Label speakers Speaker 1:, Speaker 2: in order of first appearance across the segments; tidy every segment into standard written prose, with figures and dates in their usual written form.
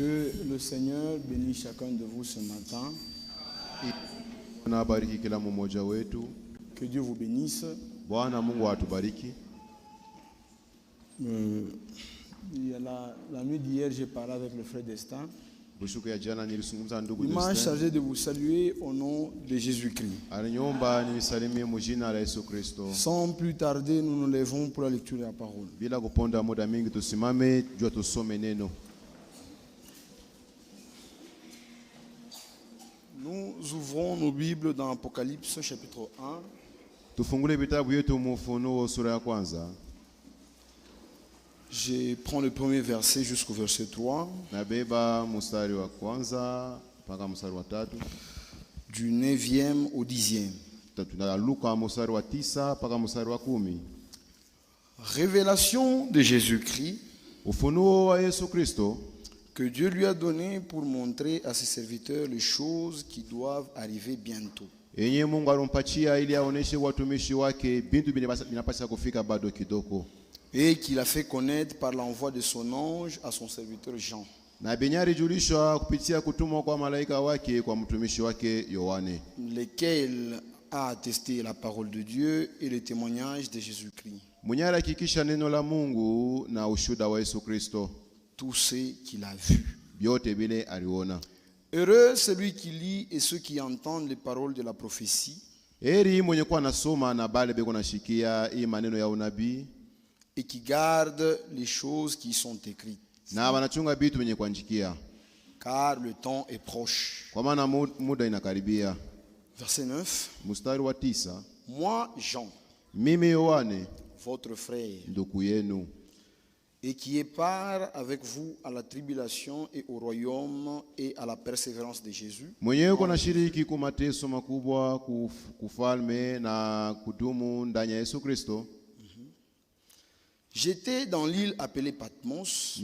Speaker 1: Que le Seigneur bénisse chacun de vous ce matin. Que Dieu vous bénisse. La nuit d'hier, j'ai parlé avec le frère Destin. Il m'a chargé de vous saluer au nom de Jésus-Christ. Sans plus tarder, nous nous lèvons pour la lecture de la parole. Nous ouvrons nos Bibles dans Apocalypse chapitre 1. Je prends le premier verset jusqu'au verset 3. Du 9e au 10e. Révélation de Jésus-Christ que Dieu lui a donné pour montrer à ses serviteurs les choses qui doivent arriver bientôt. Et qu'il a fait connaître par l'envoi de son ange à son serviteur Jean. Lequel a attesté la parole de Dieu et le témoignage de Jésus-Christ. Tout ce qu'il a vu. Heureux celui qui lit et ceux qui entendent les paroles de la prophétie et qui gardent les choses qui sont écrites. Car le temps est proche. Verset 9. Moi, Jean, votre frère, et qui est part avec vous à la tribulation et au royaume et à la persévérance de Jésus. J'étais dans l'île appelée Patmos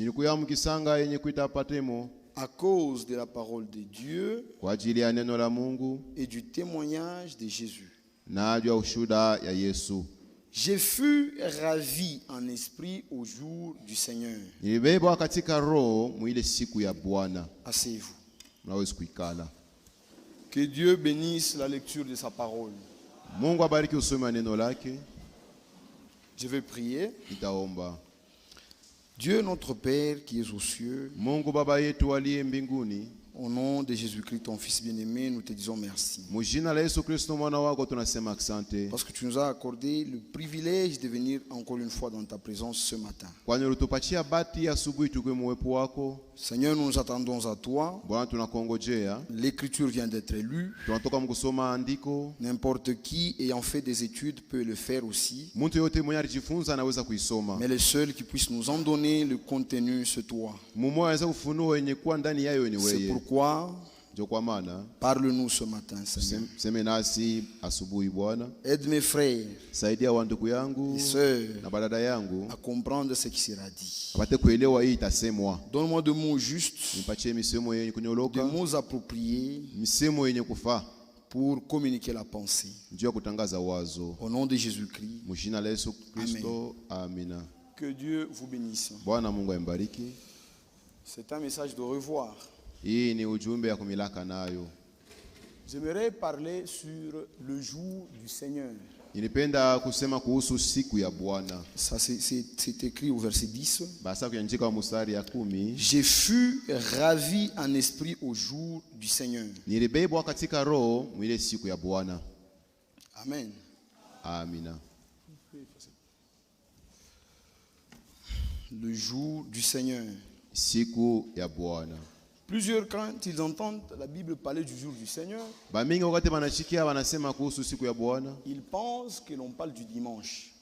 Speaker 1: à cause de la parole de Dieu et du témoignage de Jésus. Je fus ravi en esprit au jour du Seigneur. Asseyez-vous. Que Dieu bénisse la lecture de sa parole. Je vais prier. Dieu notre Père qui es aux cieux, au nom de Jésus-Christ, ton Fils bien-aimé, nous te disons merci. Parce que tu nous as accordé le privilège de venir encore une fois dans ta présence ce matin. Seigneur, nous nous attendons à toi. L'écriture vient d'être lue. N'importe qui ayant fait des études peut le faire aussi. Mais le seul qui puisse nous en donner le contenu, c'est toi. C'est pourquoi parle-nous ce matin, Seigneur. Aide mes frères et sœurs à comprendre ce qui sera dit. Donne-moi de mots justes, de mots appropriés pour communiquer la pensée. Au nom de Jésus-Christ. Amen. Que Dieu vous bénisse. C'est un message de revoir. J'aimerais parler sur le jour du Seigneur. Ça c'est écrit au verset 10. Je fus ravi en esprit au jour du Seigneur. Amen. Le jour du Seigneur. Plusieurs, quand ils entendent la Bible parler du jour du Seigneur, ils pensent que l'on parle du dimanche.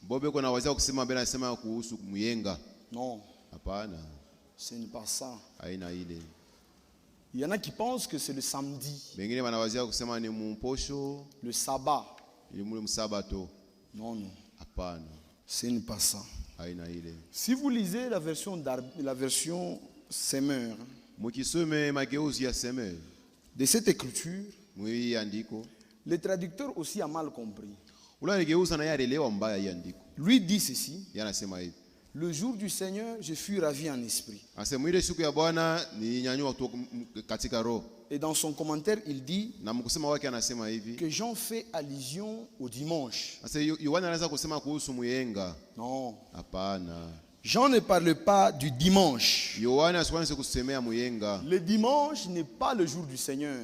Speaker 1: Non, ce n'est pas ça. Il y en a qui pensent que c'est le samedi, le sabbat. Non, ce n'est pas ça. Si vous lisez la version Semeur de cette écriture, le traducteur aussi a mal compris. Lui dit ceci:
Speaker 2: Le jour du Seigneur, je fus ravi en esprit. Et dans son commentaire, il dit que Jean fait allusion au dimanche. Non. Jean ne parle pas du dimanche. Le dimanche n'est pas le jour du Seigneur.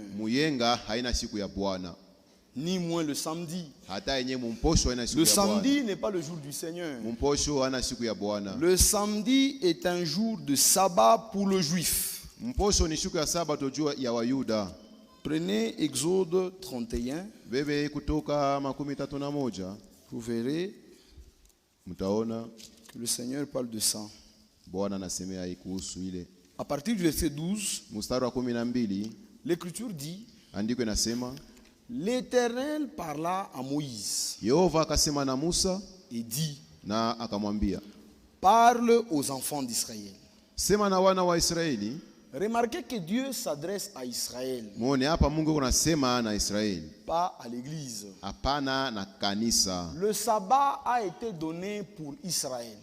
Speaker 2: Ni moins le samedi. Le samedi n'est pas le jour du Seigneur. Le samedi est un jour de sabbat pour le juif. Prenez Exode 31. Vous verrez que le Seigneur parle de ça. À partir du verset 12, l'Écriture dit: L'Éternel parla à Moïse et dit: Parle aux enfants d'Israël. Remarquez que Dieu s'adresse à Israël, pas à l'église. Le sabbat a été donné pour Israël,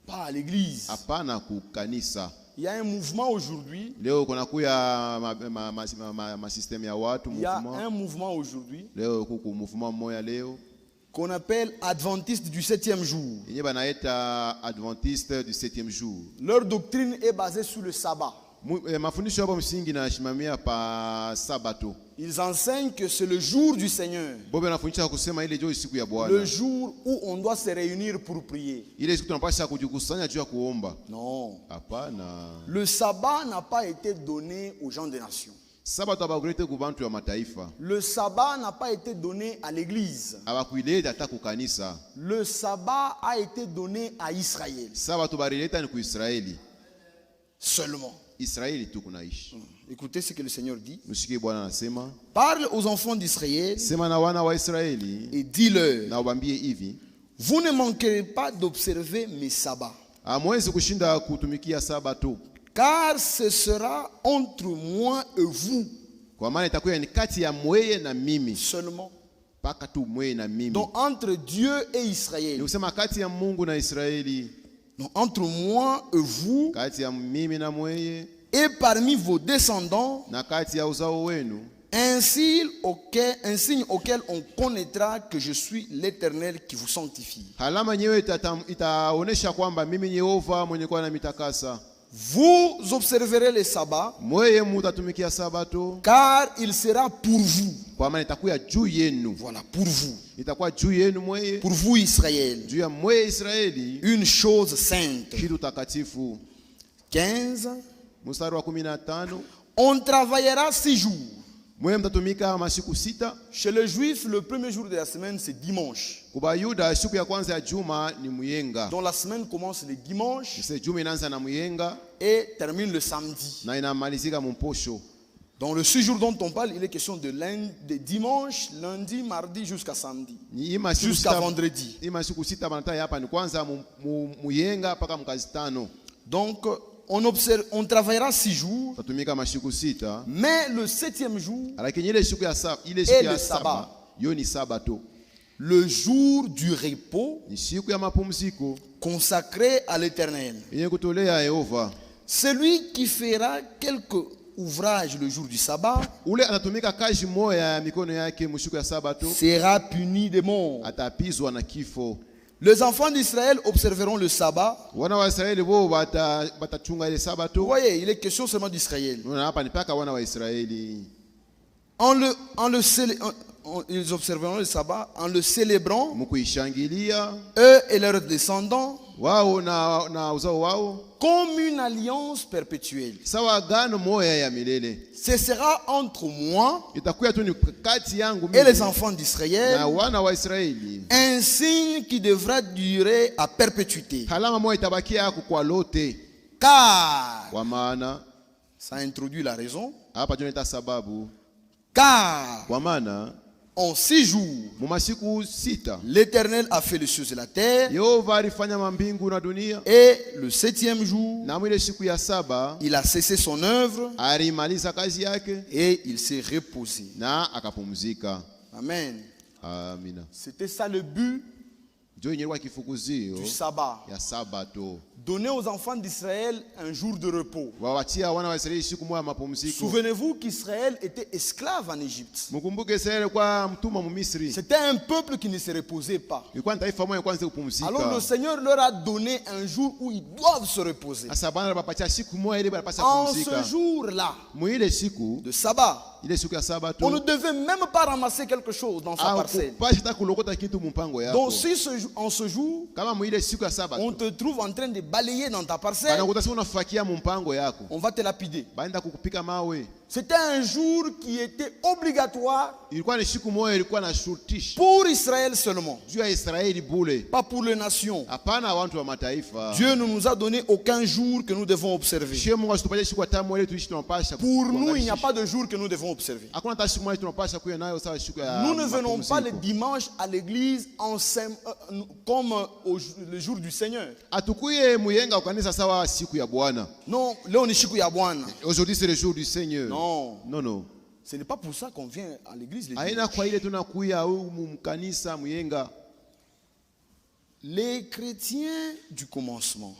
Speaker 2: pas à l'église. Il y a un mouvement aujourd'hui. Il y a un mouvement aujourd'hui qu'on appelle Adventiste du 7e jour. Leur doctrine est basée sur le sabbat. Ils enseignent que c'est le jour du Seigneur, le jour où on doit se réunir pour prier. Non. Le sabbat n'a pas été donné aux gens des nations. Le sabbat n'a pas été donné à l'église. Le sabbat a été donné à Israël seulement. Écoutez ce que le Seigneur dit. Parle aux enfants d'Israël et dis-leur: vous ne manquerez pas d'observer mes sabbats, car ce sera entre moi et vous seulement. Donc entre Dieu et Israël. Donc entre moi et vous et parmi vos descendants, un signe auquel on connaîtra que je suis l'Éternel qui vous sanctifie. Vous observerez les sabbats, car il sera pour vous. Voilà, pour vous. Pour vous, Israël. Une chose sainte. 15. On travaillera 6 jours. Chez les Juifs, le premier jour de la semaine, c'est dimanche. Donc la semaine commence le dimanche et termine le samedi. Dans le 6 jours dont on parle, il est question de dimanche, lundi, mardi jusqu'à samedi, jusqu'à vendredi. Donc on travaillera 6 jours, mais le 7e jour est le sabbat, le jour du repos consacré à l'Éternel. Celui qui fera quelque ouvrage le jour du sabbat sera puni de mort. Les enfants d'Israël observeront le sabbat. Vous voyez, il est question seulement d'Israël. Ils observeront le sabbat en le célébrant, eux et leurs descendants, comme une alliance perpétuelle. Ce sera entre moi et les enfants d'Israël un signe qui devra durer à perpétuité. Car, ça introduit la raison, car en 6 jours, l'Éternel a fait les cieux et la terre. Et le 7e jour, il a cessé son œuvre et il s'est reposé. Amen. C'était ça le but du sabbat. Donnez aux enfants d'Israël un jour de repos. Souvenez-vous qu'Israël était esclave en Égypte. C'était un peuple qui ne se reposait pas. Alors le Seigneur leur a donné un jour où ils doivent se reposer. En ce jour-là de sabbat, on ne devait même pas ramasser quelque chose dans sa parcelle. Donc si en ce jour, on te trouve en train de balayer dans ta parcelle, on va te lapider. C'était un jour qui était obligatoire pour Israël seulement, pas pour les nations. Dieu ne nous a donné aucun jour que nous devons observer. Pour nous, il n'y a pas de jour que nous devons observer. Nous ne venons pas le dimanche à l'église comme le jour du Seigneur. Non,
Speaker 1: aujourd'hui c'est le jour du Seigneur.
Speaker 2: Non.
Speaker 1: Non, non.
Speaker 2: Ce n'est pas pour ça qu'on vient à l'église. Les chrétiens du commencement,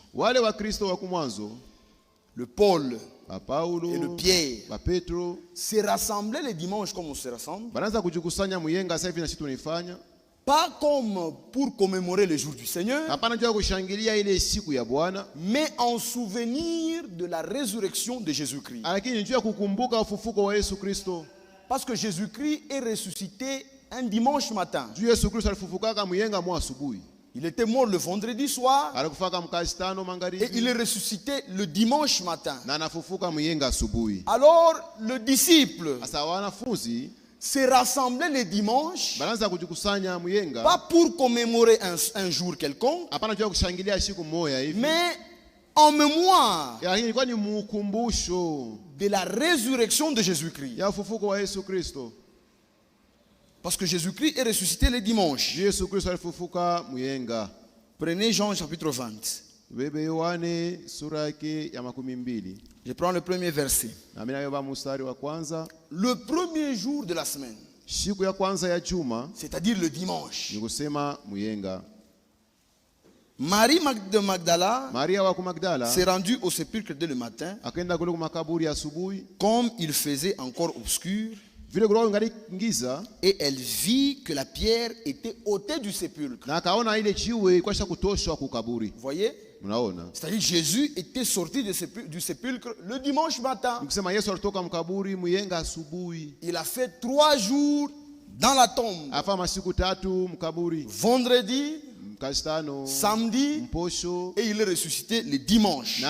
Speaker 2: le Paul et le Pierre, se rassemblaient les dimanches comme on se rassemble. Pas comme pour commémorer le jour du Seigneur, mais en souvenir de la résurrection de Jésus-Christ. Parce que Jésus-Christ est ressuscité un dimanche matin. Il était mort le vendredi soir et il est ressuscité le dimanche matin. Alors le disciple se rassembler les dimanches, pas pour commémorer un jour quelconque, mais en mémoire de la résurrection de Jésus-Christ. Parce que Jésus-Christ est ressuscité le dimanche. Prenez Jean chapitre 20. Je prends le premier verset. Le premier jour de la semaine, c'est-à-dire le dimanche, Marie de Magdala s'est rendue au sépulcre dès le matin, comme il faisait encore obscur, et elle vit que la pierre était ôtée du sépulcre. Vous voyez? C'est-à-dire que Jésus était sorti du sépulcre le dimanche matin. Il a fait 3 jours dans la tombe. Vendredi, samedi, et il est ressuscité le dimanche.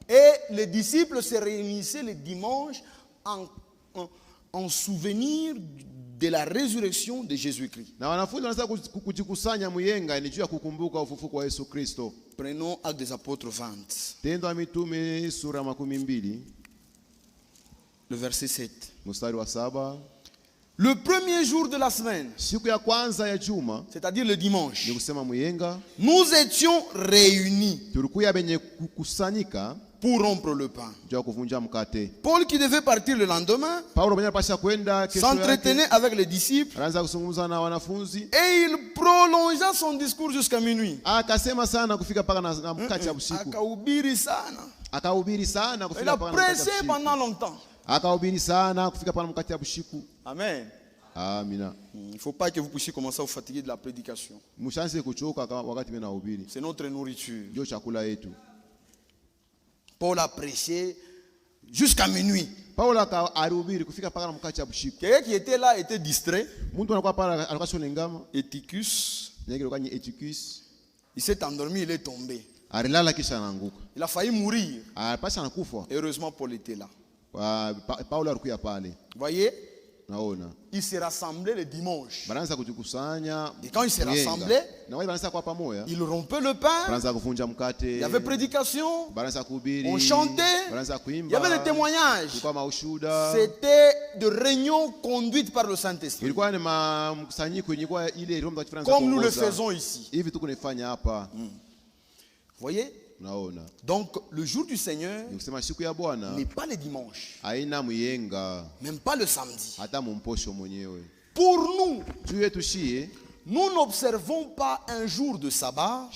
Speaker 2: Et les disciples se réunissaient le dimanche en souvenir de la résurrection de Jésus-Christ. Prenons Actes des Apôtres 20. Le verset 7. Le premier jour de la semaine, c'est-à-dire le dimanche, nous étions réunis pour rompre le pain. Paul, qui devait partir le lendemain, s'entretenait avec les disciples et il prolongea son discours jusqu'à minuit. Il a pressé pendant longtemps. Amen. Il ne faut pas que vous puissiez commencer à vous fatiguer de la prédication. C'est notre nourriture. Paul a prêché jusqu'à minuit. Quelqu'un qui était là était distrait. Eutychus. Il s'est endormi, il est tombé. Il a failli mourir. Heureusement, Paul était là. Vous voyez? Il s'est rassemblé le dimanche. Et quand il s'est rassemblé, il rompait le pain. Il y avait prédication. On chantait. Il y avait des témoignages. C'était de réunions conduites par le Saint-Esprit. Comme nous le faisons ici. Vous voyez? Donc le jour du Seigneur n'est pas le dimanche, même pas le samedi. Pour nous, Nous n'observons pas un jour de sabbat,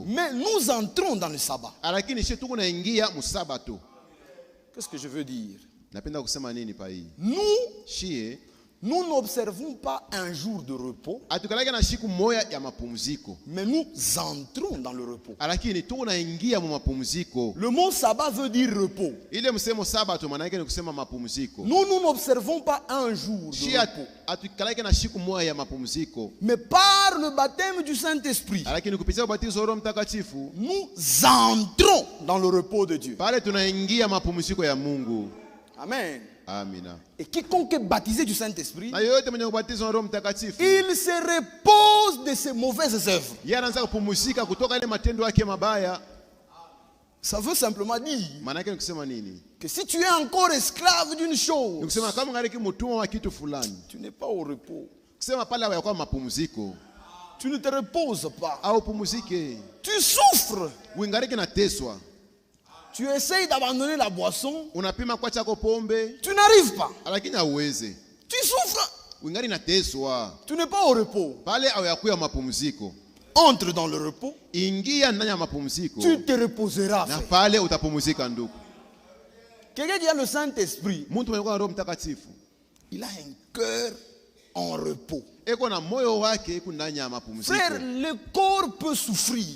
Speaker 2: mais nous entrons dans le sabbat. Qu'est-ce que je veux dire? Nous n'observons pas un jour de repos, mais nous entrons dans le repos. Le mot sabbat veut dire repos. Nous n'observons pas un jour de repos, mais par le baptême du Saint-Esprit, nous entrons dans le repos de Dieu. Amen.
Speaker 1: Amina.
Speaker 2: Et quiconque est baptisé du Saint-Esprit, il se repose de ses mauvaises œuvres. Ça veut simplement dire que si tu es encore esclave d'une chose, tu n'es pas au repos. Tu ne te reposes pas. Tu souffres. Tu essayes d'abandonner la boisson. Tu n'arrives pas. Tu souffres. Tu n'es pas au repos. Entre dans le repos. Tu te reposeras. Quelqu'un qui a le Saint-Esprit, il a un cœur en repos. Frère, le corps peut souffrir.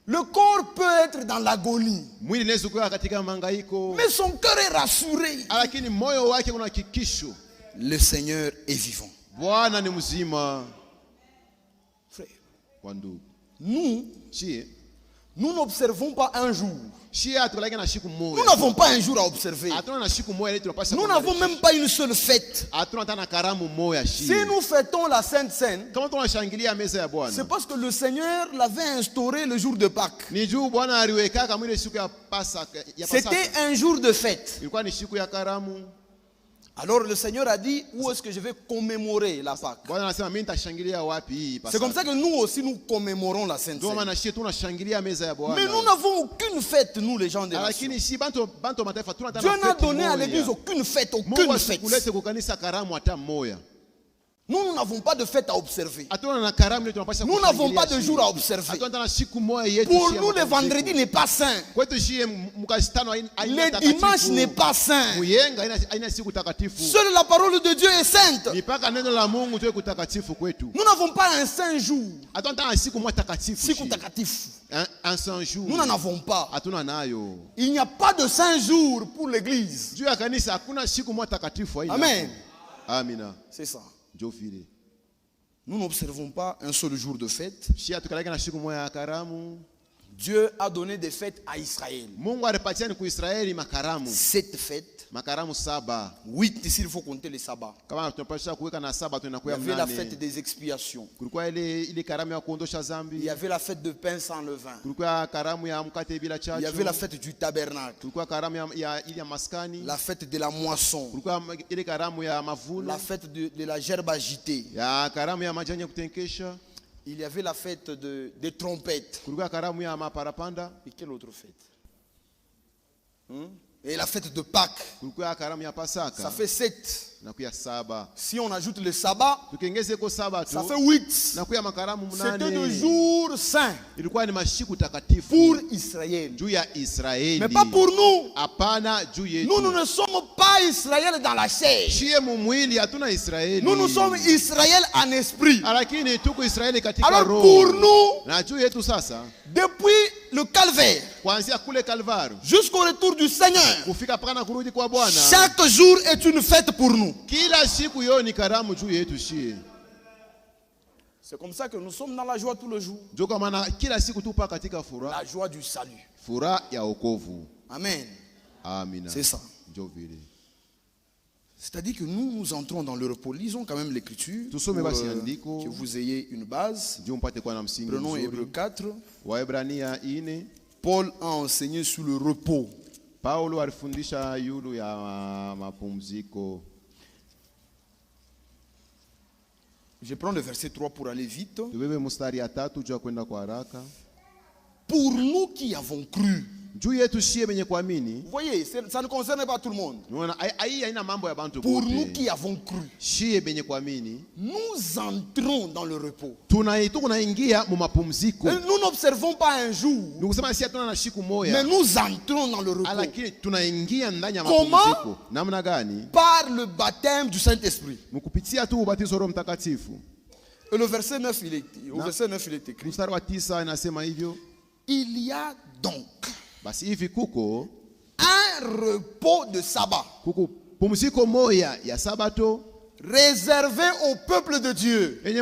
Speaker 2: Le corps peut être dans l'agonie, mais son cœur est rassuré. Le Seigneur est vivant. Frère, nous n'observons pas un jour. Nous n'avons pas un jour à observer. Nous n'avons même pas une seule fête. Si nous fêtons la Sainte Seine, c'est parce que le Seigneur l'avait instauré le jour de Pâques. C'était un jour de fête. Alors le Seigneur a dit, où est-ce que je vais commémorer la Pâque? C'est comme ça que nous aussi nous commémorons la Sainte Seine. Mais nous n'avons aucune fête, nous les gens de la nation. Dieu n'a donné à l'église aucune fête, aucune fête. Nous n'avons pas de fête à observer. Nous n'avons pas de jour à observer. Pour nous, le vendredi n'est pas saint. Le dimanche n'est pas saint. Seule la parole de Dieu est sainte. Nous n'avons pas un saint jour. Nous n'en avons pas. Il n'y a pas de saint jour pour l'église. Amen. C'est ça. Nous n'observons pas un seul jour de fête. Dieu a donné des fêtes à Israël. 7 fêtes. 8 ici, il faut compter les sabbats. Il y avait la fête des expiations. Il y avait la fête de pain sans levain. Il y avait la fête du tabernacle. La fête de la moisson. La fête de la gerbe agitée. Il y avait la fête des trompettes. Et quelle autre fête? Et la fête de Pâques. Ça fait 7. Si on ajoute le sabbat, ça fait 8. C'était de jours saints pour Israël. Mais pas pour nous. Nous ne sommes pas Israël dans la chair. Nous sommes Israël en esprit. Alors pour nous, depuis le calvaire jusqu'au retour du Seigneur, chaque jour est une fête pour nous. C'est comme ça que nous sommes dans la joie tout le jour. La joie du salut. Amen. C'est ça. C'est-à-dire que nous entrons dans le repos. Lisons quand même l'écriture pour que vous ayez une base. Prenons Hébreux 4. Paul a enseigné sur le repos. Je prends le verset 3 pour aller vite. Pour nous qui avons cru, Vous voyez, ça ne concerne pas tout le monde. Pour nous qui avons cru, nous entrons dans le repos. Nous n'observons pas un jour, mais nous entrons dans le repos. Comment? Par le baptême du Saint-Esprit. Et le verset 9, il est écrit. Il y a donc un repos de sabbat réservé au peuple de Dieu. C'est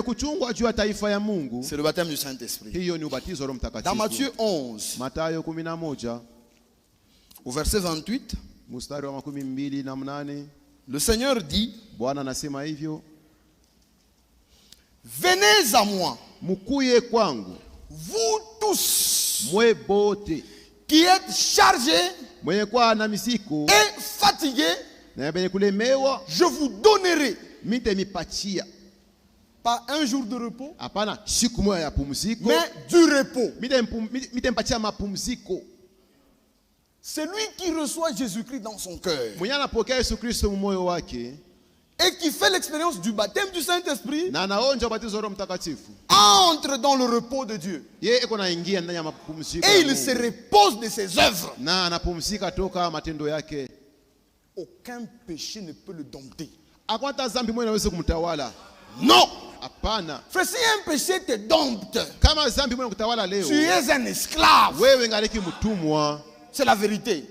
Speaker 2: le baptême du Saint-Esprit. Dans Matthieu 11, au verset 28, le Seigneur dit: venez à moi, vous tous qui êtes chargés et fatigués, je vous donnerai pas un jour de repos, mais du repos. Celui qui reçoit Jésus-Christ dans son cœur et qui fait l'expérience du baptême du Saint-Esprit entre dans le repos de Dieu. Et il se repose de ses œuvres. Aucun péché ne peut le dompter. Non. Frère, si un péché te dompte, tu es un esclave. C'est la vérité.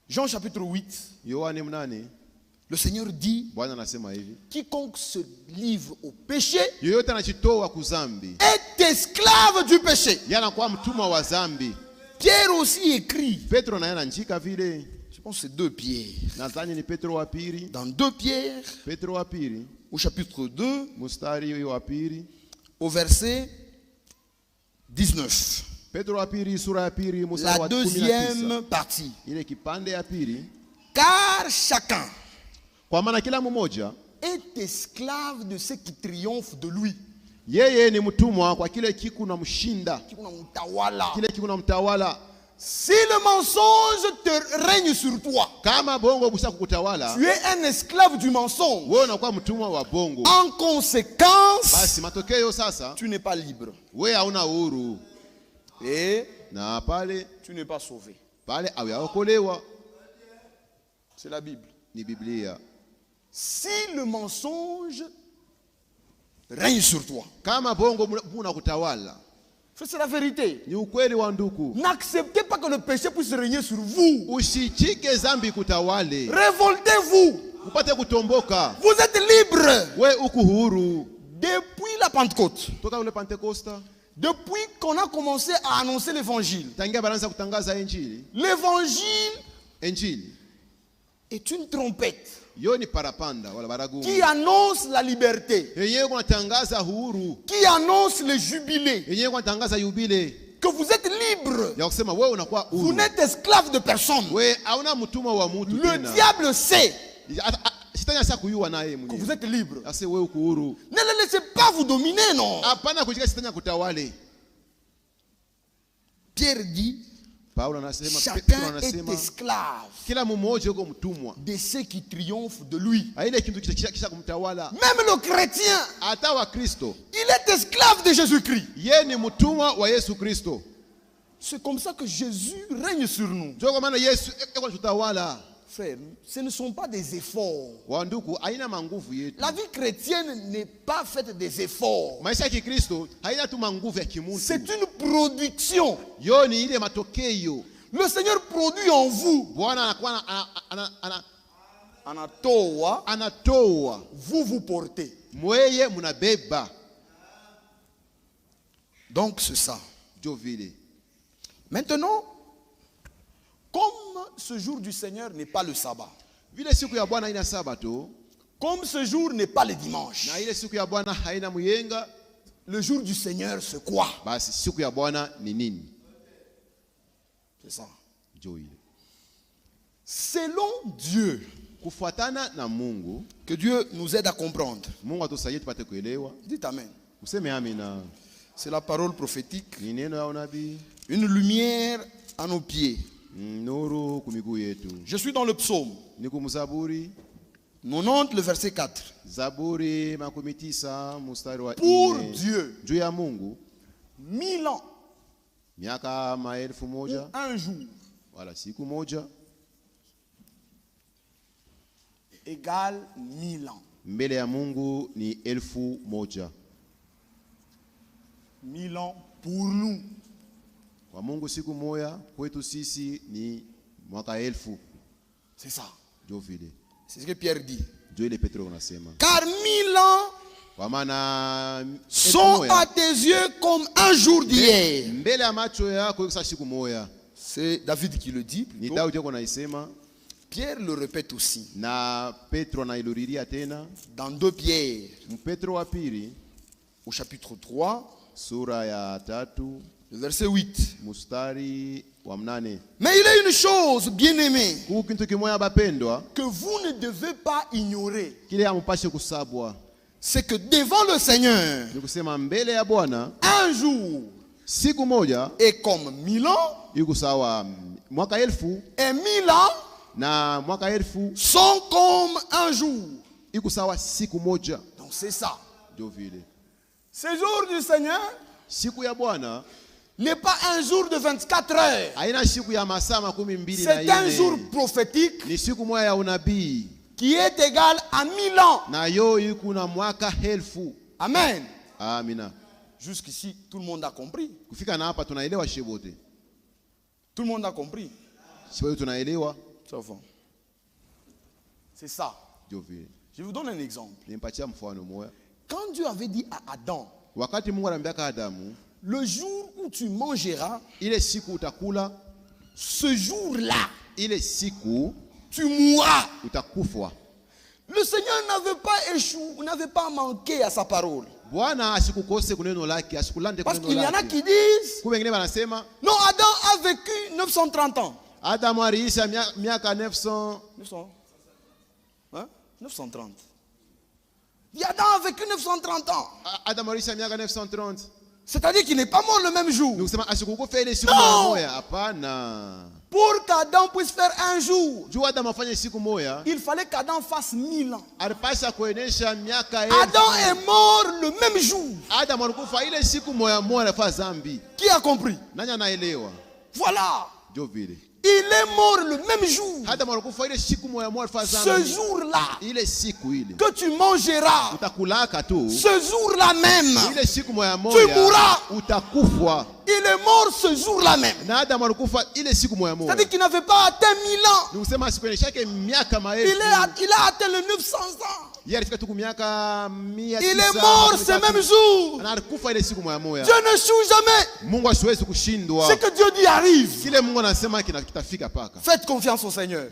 Speaker 2: Jean chapitre 8. Le Seigneur dit: quiconque se livre au péché est esclave du péché. Pierre aussi écrit. Je pense que c'est 2 Pierre. Dans 2 Pierre, au chapitre 2, au verset 19. La deuxième partie. Car chacun est esclave de ce qui triomphe de lui. Si le mensonge te règne sur toi, tu es un esclave du mensonge. En conséquence, tu n'es pas libre. Et tu n'es pas sauvé. C'est la Bible. Si le mensonge règne sur toi, c'est la vérité. N'acceptez pas que le péché puisse régner sur vous. Révoltez-vous. Vous êtes libre. Depuis la Pentecôte, depuis qu'on a commencé à annoncer l'évangile, l'évangile est une trompette qui annonce la liberté, qui annonce le jubilé, que vous êtes libre. Vous n'êtes esclave de personne. Le diable sait que vous êtes libre. Ne le laissez pas vous dominer, non. Pierre dit: chacun est esclave de ceux qui triomphent de lui. Même le chrétien, il est esclave de Jésus-Christ. C'est comme ça que Jésus règne sur nous. Frère, ce ne sont pas des efforts. La vie chrétienne n'est pas faite des efforts. C'est une production. Le Seigneur produit en vous. Anatoa. Vous portez. Donc c'est ça. Maintenant, comme ce jour du Seigneur n'est pas le sabbat, comme ce jour n'est pas le dimanche, le jour du Seigneur c'est quoi? C'est ça. Selon Dieu, que Dieu nous aide à comprendre. Dites Amen. C'est la parole prophétique. Une lumière à nos pieds. Je suis dans le psaume 90, le verset 4. Pour Dieu, 1000 ans, un jour, égale 1000 ans. 1000 ans pour nous. C'est ça. C'est ce que Pierre dit. Car 1000 ans sont à tes yeux comme un jour d'hier. C'est David qui le dit. Pierre le répète aussi. Dans 2 Pierre, au chapitre 3, le verset 8. Mais il est une chose, bien-aimé, que vous ne devez pas ignorer. C'est que devant le Seigneur, un jour est comme 1000 ans, et 1000 ans sont comme un jour. Donc c'est ça. Ce jour du Seigneur n'est pas un jour de 24 heures. C'est un jour prophétique qui est égal à 1000 ans. Amen. Jusqu'ici, tout le monde a compris. Tout le monde a compris. C'est ça. Je vous donne un exemple. Quand Dieu avait dit à Adam, le jour où tu mangeras, ce jour-là, tu mourras. Le Seigneur n'avait pas manqué à sa parole. Parce qu'il y en a qui disent, non, Adam a vécu 930 ans.
Speaker 1: Adam a réussi à
Speaker 2: 930. Adam a vécu 930 ans.
Speaker 1: Adam a réussi à 930.
Speaker 2: C'est-à-dire qu'il n'est pas mort le même jour.
Speaker 1: Non.
Speaker 2: Pour qu'Adam puisse faire un jour, il fallait qu'Adam fasse 1000 ans. Adam est mort le même jour. Qui a compris? Voilà. Il est mort le même jour. Ce jour-là que tu mangeras, ce jour-là même, tu mourras. Il est mort ce jour-là même. C'est-à-dire qu'il n'avait pas atteint 1000 ans. Il a atteint le 900 ans. Il est mort ce même jour. Dieu ne choue jamais. Ce que Dieu dit arrive. Faites confiance au Seigneur.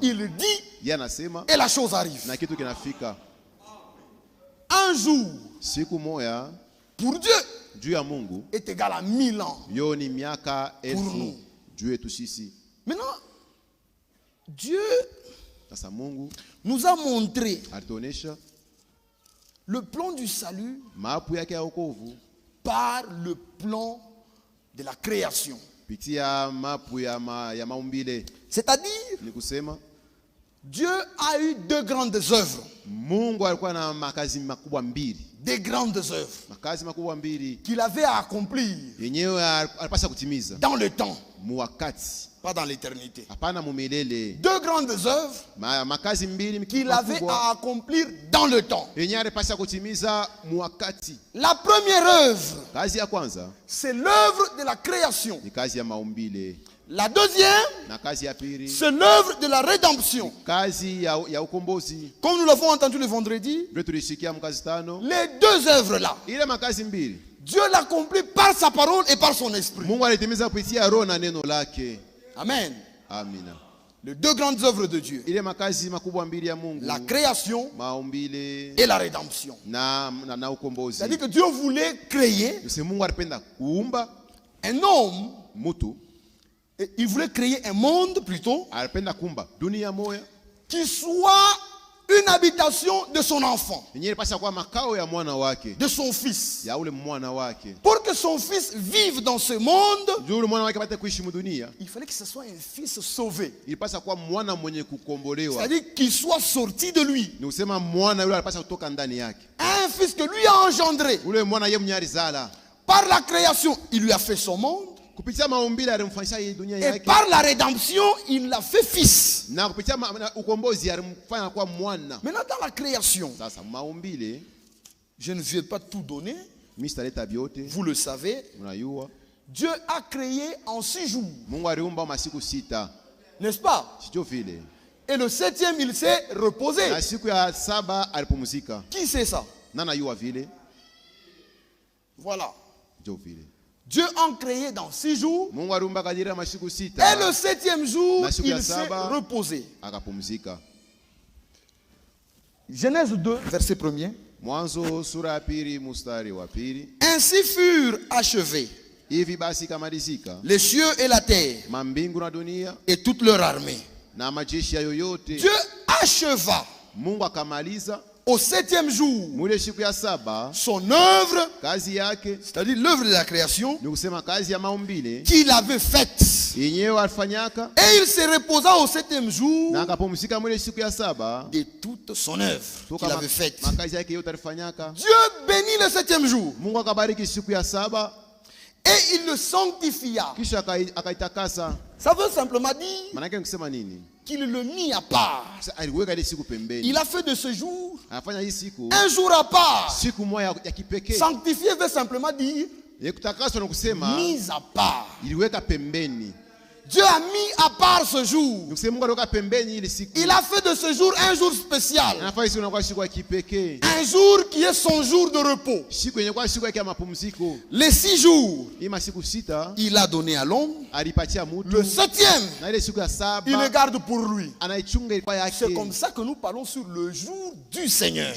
Speaker 2: Il dit et la chose arrive. Un jour pour Dieu est égal à 1000 ans pour nous. Maintenant, Dieu nous a montré le plan du salut par le plan de la création. C'est-à-dire, Dieu a eu 2 grandes œuvres. Des grandes œuvres qu'il avait à accomplir dans le temps, pas dans l'éternité. 2 grandes œuvres qu'il avait à accomplir dans le temps. La première œuvre, c'est l'œuvre de la création. La deuxième, c'est l'œuvre de la rédemption. Comme nous l'avons entendu le vendredi, les 2 œuvres-là, Dieu l'accomplit par sa parole et par son esprit. Amen. Les 2 grandes œuvres de Dieu, la création et la rédemption. C'est-à-dire que Dieu voulait créer un homme. Il voulait créer un monde plutôt qui soit une habitation de son enfant,
Speaker 1: de
Speaker 2: son fils.
Speaker 1: Ya
Speaker 2: Pour que son fils vive dans ce monde, il fallait que ce soit un fils sauvé. C'est-à-dire qu'il soit sorti de lui. Un fils que lui a engendré. Par la création, il lui a fait son monde. Et par la rédemption, il l'a fait fils. Maintenant, dans la création, je ne vais pas tout donner. Vous le savez. Dieu a créé en 6 jours. N'est-ce pas? Et le 7e, il s'est reposé. Qui c'est ça? Voilà. Dieu a créé dans 6 jours. Et le 7e jour, il s'est reposé. Genèse 2, verset 1er. Ainsi furent achevés les cieux et la terre et toute leur armée. Dieu acheva au 7e jour son œuvre, c'est-à-dire l'œuvre de la création qu'il avait faite. Et il se reposa au 7e jour de toute son œuvre qu'il avait faite. Dieu bénit le 7e jour et il le sanctifia. Ça veut simplement dire qu'il le mit à part. Il a fait de ce jour un jour à part. Sanctifié veut simplement dire mis à part. Dieu a mis à part ce jour. Il a fait de ce jour un jour spécial. Un jour qui est son jour de repos. Les 6 jours, il a donné à l'homme. Le 7e, il le garde pour lui. C'est comme ça que nous parlons sur le jour du Seigneur.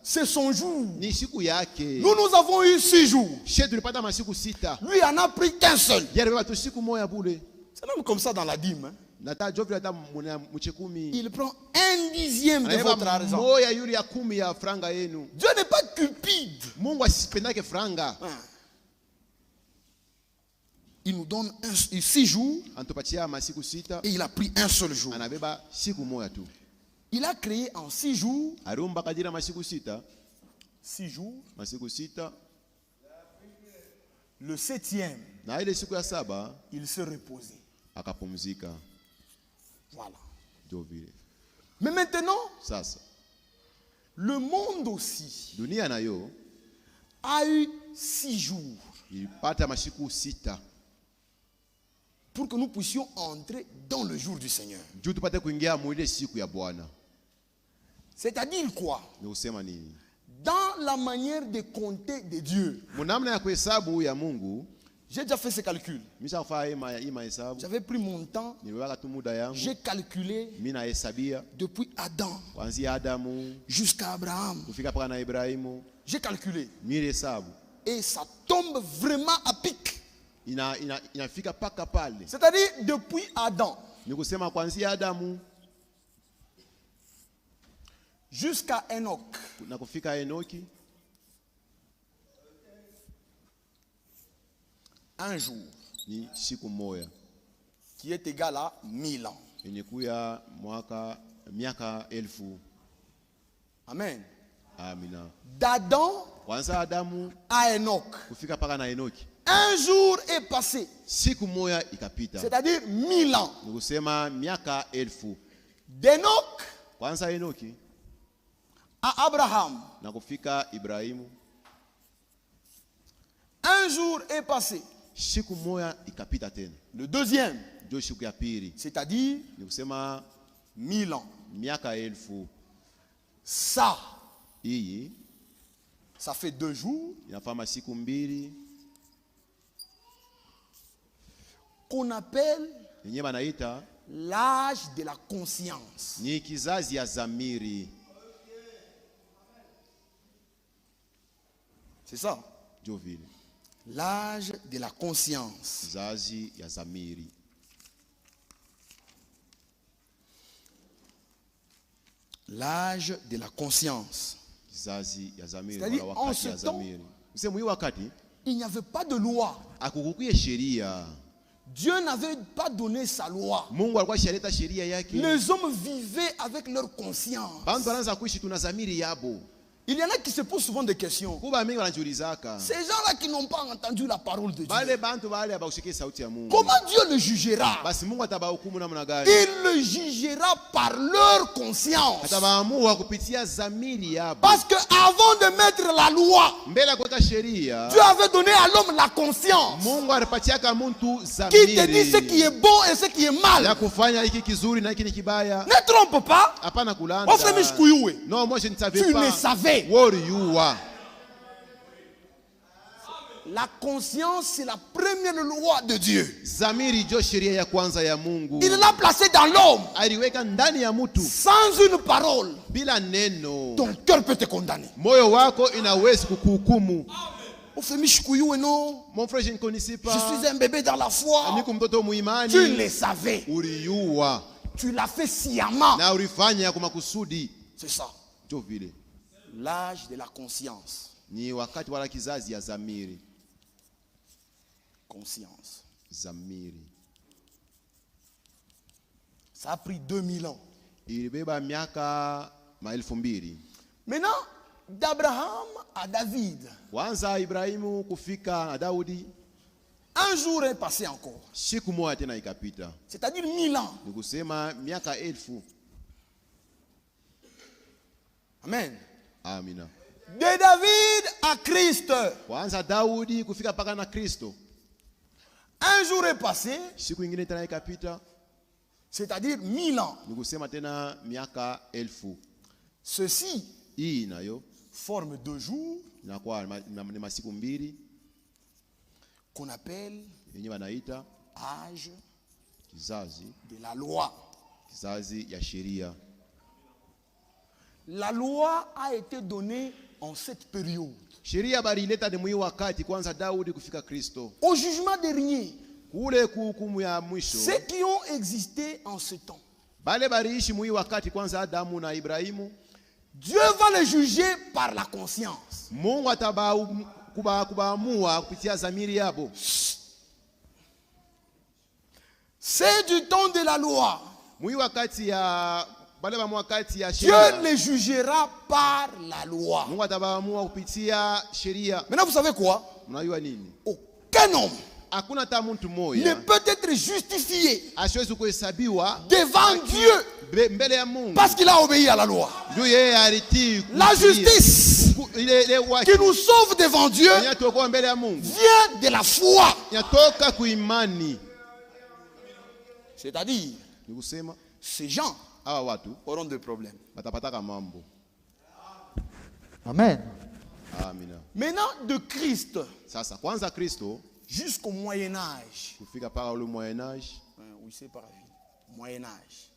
Speaker 2: C'est son jour. Nous avons eu 6 jours. Lui en a pris qu'un seul. C'est même comme ça dans la dîme. Il prend 1/10 de votre argent. Dieu n'est pas cupide. Il nous donne 6 jours et il a pris un seul jour. Il a créé en 6 jours. 6 jours. Le 7e, il se reposait. Voilà. Mais maintenant, le monde aussi a eu 6 jours pour que nous puissions entrer dans le jour du Seigneur. C'est-à-dire quoi? Dans la manière de compter de Dieu. J'ai déjà fait ce calcul. J'avais pris mon temps. J'ai calculé depuis Adam jusqu'à Abraham. J'ai calculé. Et ça tombe vraiment à pic. C'est-à-dire depuis Adam jusqu'à Enoch. Un jour qui est égal à 1000 ans. Amen. D'Adam à Enoch, un jour est passé. C'est-à-dire 1000 ans. D'Enoch à Abraham, un jour est passé. Le deuxième, c'est-à-dire 1000 ans. Ça fait 2 jours qu'on appelle l'âge de la conscience. C'est ça. L'âge de la conscience. L'âge de la conscience. C'est-à-dire, en ce temps, il n'y avait pas de loi. Dieu n'avait pas donné sa loi. Les hommes vivaient avec leur conscience. Il y en a qui se posent souvent des questions. Ces gens-là qui n'ont pas entendu la parole de Dieu, comment Dieu le jugera? Il le jugera par leur conscience. Parce qu'avant de mettre la loi, Dieu avait donné à l'homme la conscience qui te dit ce qui est bon et ce qui est mal. Ne trompe pas.
Speaker 1: Non, moi je ne savais
Speaker 2: pas.
Speaker 1: Tu
Speaker 2: ne savais. La conscience, c'est la première loi de Dieu. Il l'a placée dans l'homme. Sans une parole, ton cœur peut te condamner.
Speaker 1: Mon frère, je ne connaissais pas.
Speaker 2: Je suis un bébé dans la foi. Tu le savais. Tu l'as fait sciemment. C'est ça. L'âge de la conscience. Conscience. Ça a pris 2000 ans. Maintenant, d'Abraham à David, un jour est passé encore. C'est-à-dire 1000 ans. Amen.
Speaker 1: Amina.
Speaker 2: De David à Christ, un jour est passé, c'est-à-dire 1000 ans. Ceci forme 2 jours qu'on appelle âge de la loi. La loi a été donnée en cette période. Au jugement dernier, ceux qui ont existé en ce temps, Dieu va les juger par la conscience. C'est du temps de la loi. Dieu les jugera par la loi. Maintenant, vous savez quoi? Aucun homme ne peut être justifié devant Dieu parce qu'il a obéi à la loi. La justice qui nous sauve devant Dieu vient de la foi. C'est-à-dire, ces gens auront des problèmes. Amen. Maintenant, de Christ jusqu'au Moyen-Âge. Oui, c'est par Moyen-Âge.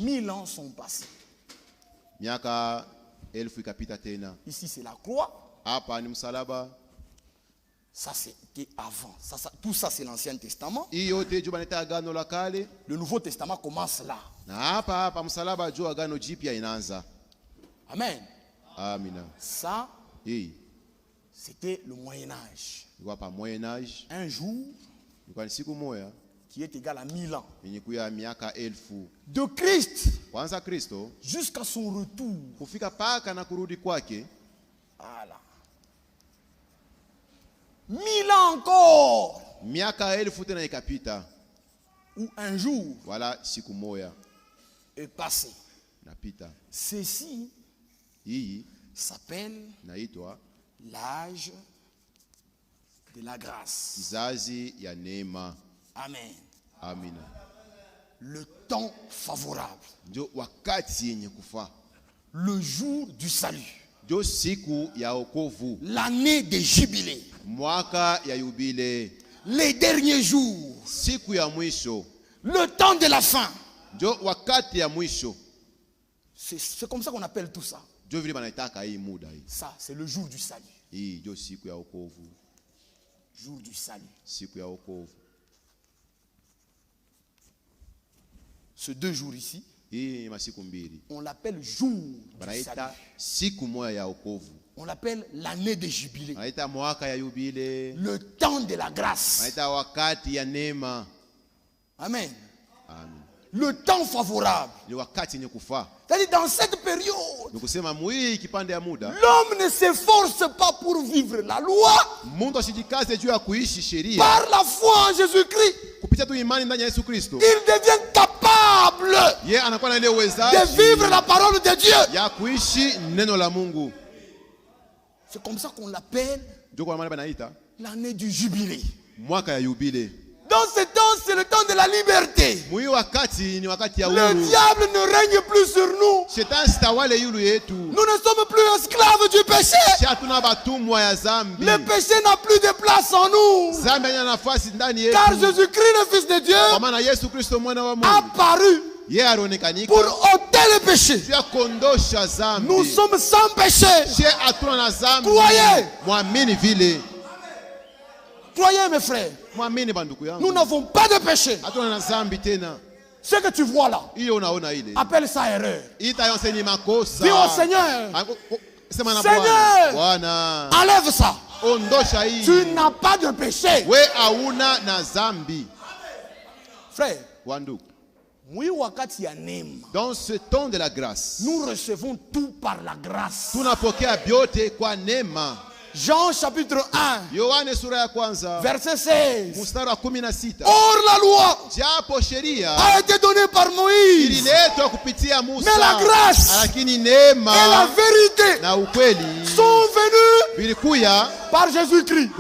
Speaker 2: 1000 ans sont passés. Ici, c'est la croix. Ça, c'était avant. Tout ça, c'est l'Ancien Testament. Le Nouveau Testament commence là. Amen. Ça, c'était le Moyen-Âge. Un jour qui est égal à 1000 ans. De Christ jusqu'à son retour. Voilà. 1000 ans encore. Ou un jour est passé. Ceci s'appelle l'âge de la grâce. Amen. Le temps favorable. Le jour du salut. L'année des jubilés. Les derniers jours. Le temps de la fin. C'est comme ça qu'on appelle tout ça. Ça, c'est le jour du salut. Jour du salut. Ces 2 jours ici, On l'appelle jour du salut. On l'appelle l'année des jubilés. Le temps de la grâce. Amen. Le temps favorable. C'est-à-dire dans cette période, l'homme ne s'efforce pas pour vivre la loi. Par la foi en Jésus-Christ, il devient capable de vivre la parole de Dieu. C'est comme ça qu'on l'appelle l'année du jubilé. Dans ce temps, c'est le temps de la liberté. Le diable ne règne plus sur nous. Nous ne sommes plus esclaves du péché. Le péché n'a plus de place en nous. Car Jésus-Christ, le Fils de Dieu, a apparu pour ôter le péché. Nous sommes sans péché. Croyez. Croyez mes frères. Nous n'avons pas de péché. Ce que tu vois là, appelle ça erreur. Dis au Seigneur, Seigneur, enlève ça. Tu n'as pas de péché. Frère,
Speaker 1: dans ce temps de la grâce,
Speaker 2: nous recevons tout par la grâce. Jean chapitre 1, verset 16. Or la loi a été donnée par Moïse, mais la grâce et la vérité sont venues par Jésus-Christ.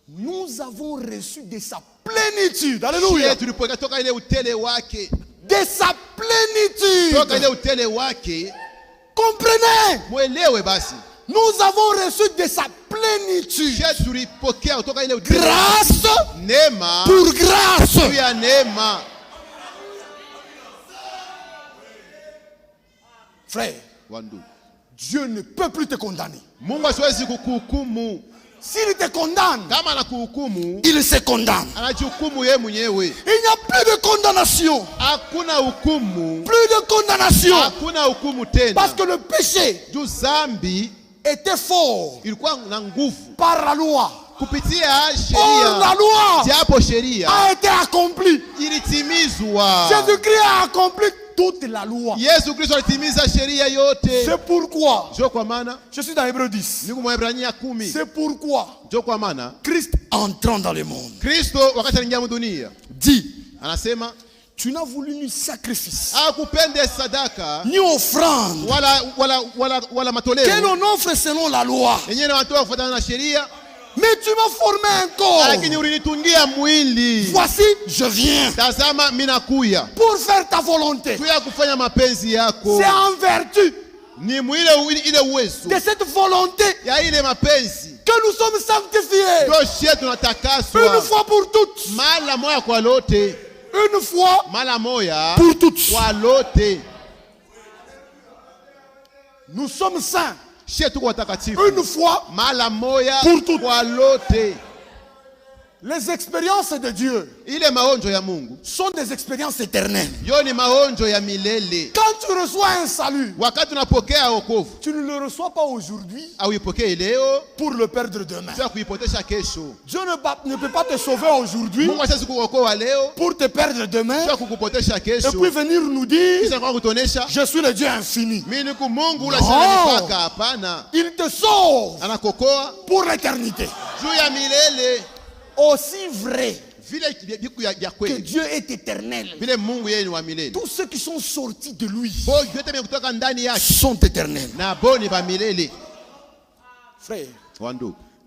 Speaker 2: Nous avons reçu de sa plénitude. Alléluia. De sa plénitude. Comprenez? Nous avons reçu de sa plénitude. Grâce pour grâce. Frère, Dieu ne peut plus te condamner. S'il te condamne, il se condamne. Il n'y a plus de condamnation. Plus de condamnation. Parce que le péché était fort par la loi. Or la loi a été accomplie. Jésus-Christ a accompli toute la loi. C'est pourquoi, je suis dans Hébreux 10. C'est pourquoi Christ entrant dans le monde dit, tu n'as voulu ni sacrifice ni offrande que l'on offre selon la loi. Mais tu m'as formé un corps. Voici, je viens pour faire ta volonté. C'est en vertu de cette volonté que nous sommes sanctifiés une fois pour toutes. Une fois pour toutes. Nous sommes saints une fois pour toutes. Les expériences de Dieu sont des expériences éternelles. Quand tu reçois un salut, tu ne le reçois pas aujourd'hui pour le perdre demain. Dieu ne peut pas te sauver aujourd'hui pour te perdre demain et puis venir nous dire, je suis le Dieu infini. Non, il te sauve pour l'éternité. Aussi vrai que Dieu est éternel, tous ceux qui sont sortis de lui sont éternels. Frère,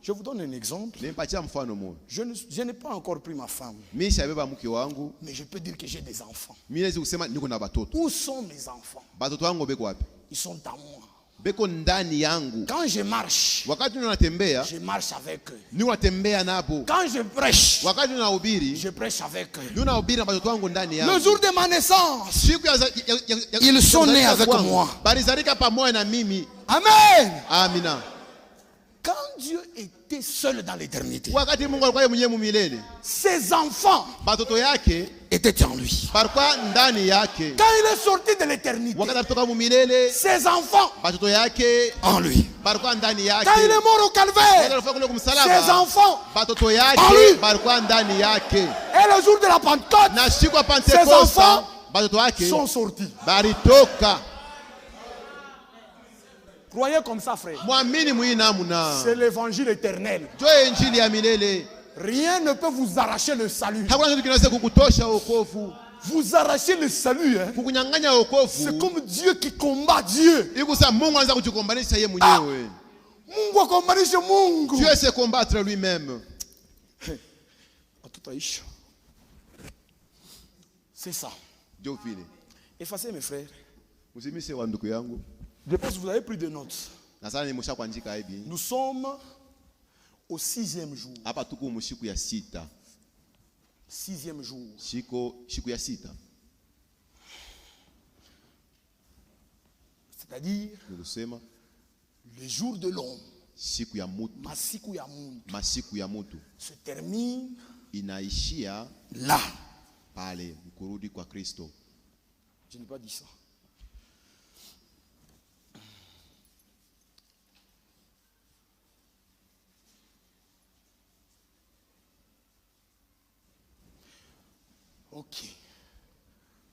Speaker 2: je vous donne un exemple. Je n'ai pas encore pris ma femme, mais je peux dire que j'ai des enfants. Où sont mes enfants? Ils sont à moi. Quand je marche avec eux. Quand je prêche, je prêche avec eux. Le jour de ma naissance, ils sont nés avec moi. Amen. Quand Dieu est était seul dans l'éternité.
Speaker 1: Wakati Mungu alikuwa mwenyewe mumilele.
Speaker 2: Ses enfants
Speaker 1: Batoto yake
Speaker 2: étaient en lui.
Speaker 1: Parkwa ndani yake.
Speaker 2: Quand il est sorti de l'éternité,
Speaker 1: Wakati alitoka mumilele,
Speaker 2: ses enfants
Speaker 1: batoto yake
Speaker 2: en lui.
Speaker 1: Parkwa ndani yake.
Speaker 2: Quand il est mort au calvaire, ses enfants
Speaker 1: batoto
Speaker 2: en
Speaker 1: yake
Speaker 2: lui.
Speaker 1: Parkwa ndani yake.
Speaker 2: Et le jour de la Pentecôte,
Speaker 1: Na siku ya
Speaker 2: ses
Speaker 1: Pentecoste
Speaker 2: enfants
Speaker 1: batoto yake
Speaker 2: sont sortis.
Speaker 1: baritoka.
Speaker 2: Croyez comme ça, frère.
Speaker 1: Mwamini muinamuna.
Speaker 2: C'est l'évangile éternel.
Speaker 1: Jo injili ya milele.
Speaker 2: Rien ne peut vous arracher le salut.
Speaker 1: Hakuna kitu kinaweza kukutosha wokovu.
Speaker 2: Vous arrachez le salut, hein?
Speaker 1: Kukunyang'anya wokovu.
Speaker 2: C'est comme Dieu qui combat Dieu.
Speaker 1: Ikusa Mungu anaweza kujikombanisha yeye mwenyewe.
Speaker 2: Mungu akombanishe Mungu.
Speaker 1: Dieu sait combattre lui-même.
Speaker 2: C'est ça.
Speaker 1: Dieu file.
Speaker 2: Effacez mes frères.
Speaker 1: Usimise wa ndugu yangu.
Speaker 2: Je pense que vous avez pris des notes.
Speaker 1: Nous
Speaker 2: Nous sommes au 6e jour.
Speaker 1: Hapa tuko mshiku ya sita.
Speaker 2: 6e jour.
Speaker 1: Shiku ya sita.
Speaker 2: C'est-à-dire le jour de l'homme.
Speaker 1: Siku ya mutu. Masiku ya mutu.
Speaker 2: Se termine
Speaker 1: inaishia
Speaker 2: là.
Speaker 1: Pale mkurudi kwa Kristo.
Speaker 2: Je n'ai pas dit ça. Ok.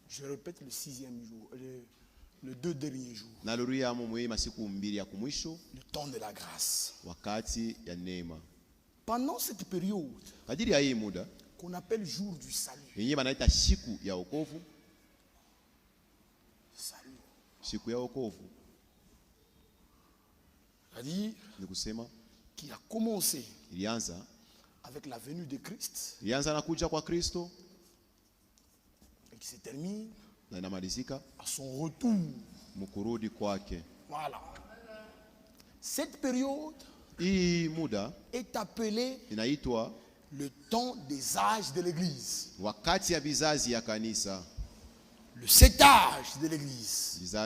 Speaker 2: Je répète le 6e jour, le 2 derniers jours. Le temps de la grâce. Pendant cette période qu'on appelle jour du salut. Salut. C'est-à-dire qui a commencé avec la venue de Christ. Qui se termine à son retour. Voilà. Cette période est appelée le temps des âges de l'église. Le 7 âges de l'église. Il y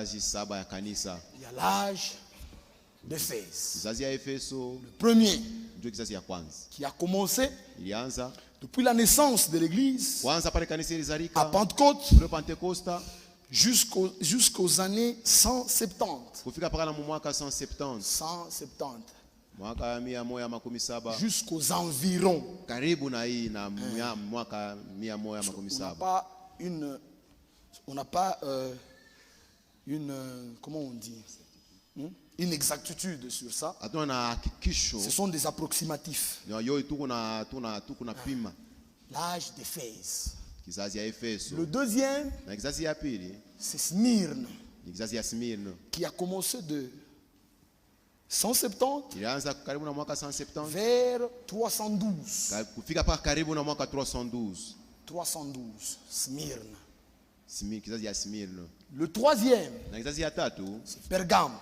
Speaker 2: a l'âge d'Éphèse. Le premier qui a commencé depuis la naissance de l'église à Pentecôte jusqu'aux années 170. 170. Jusqu'aux environs. On n'a pas une comment on dit, une exactitude sur ça. Ce sont des approximatifs. L'âge d'Éphèse. Le deuxième, c'est Smyrne, qui a commencé de 170 vers 312. 312, Smyrne. Le troisième, c'est Pergame.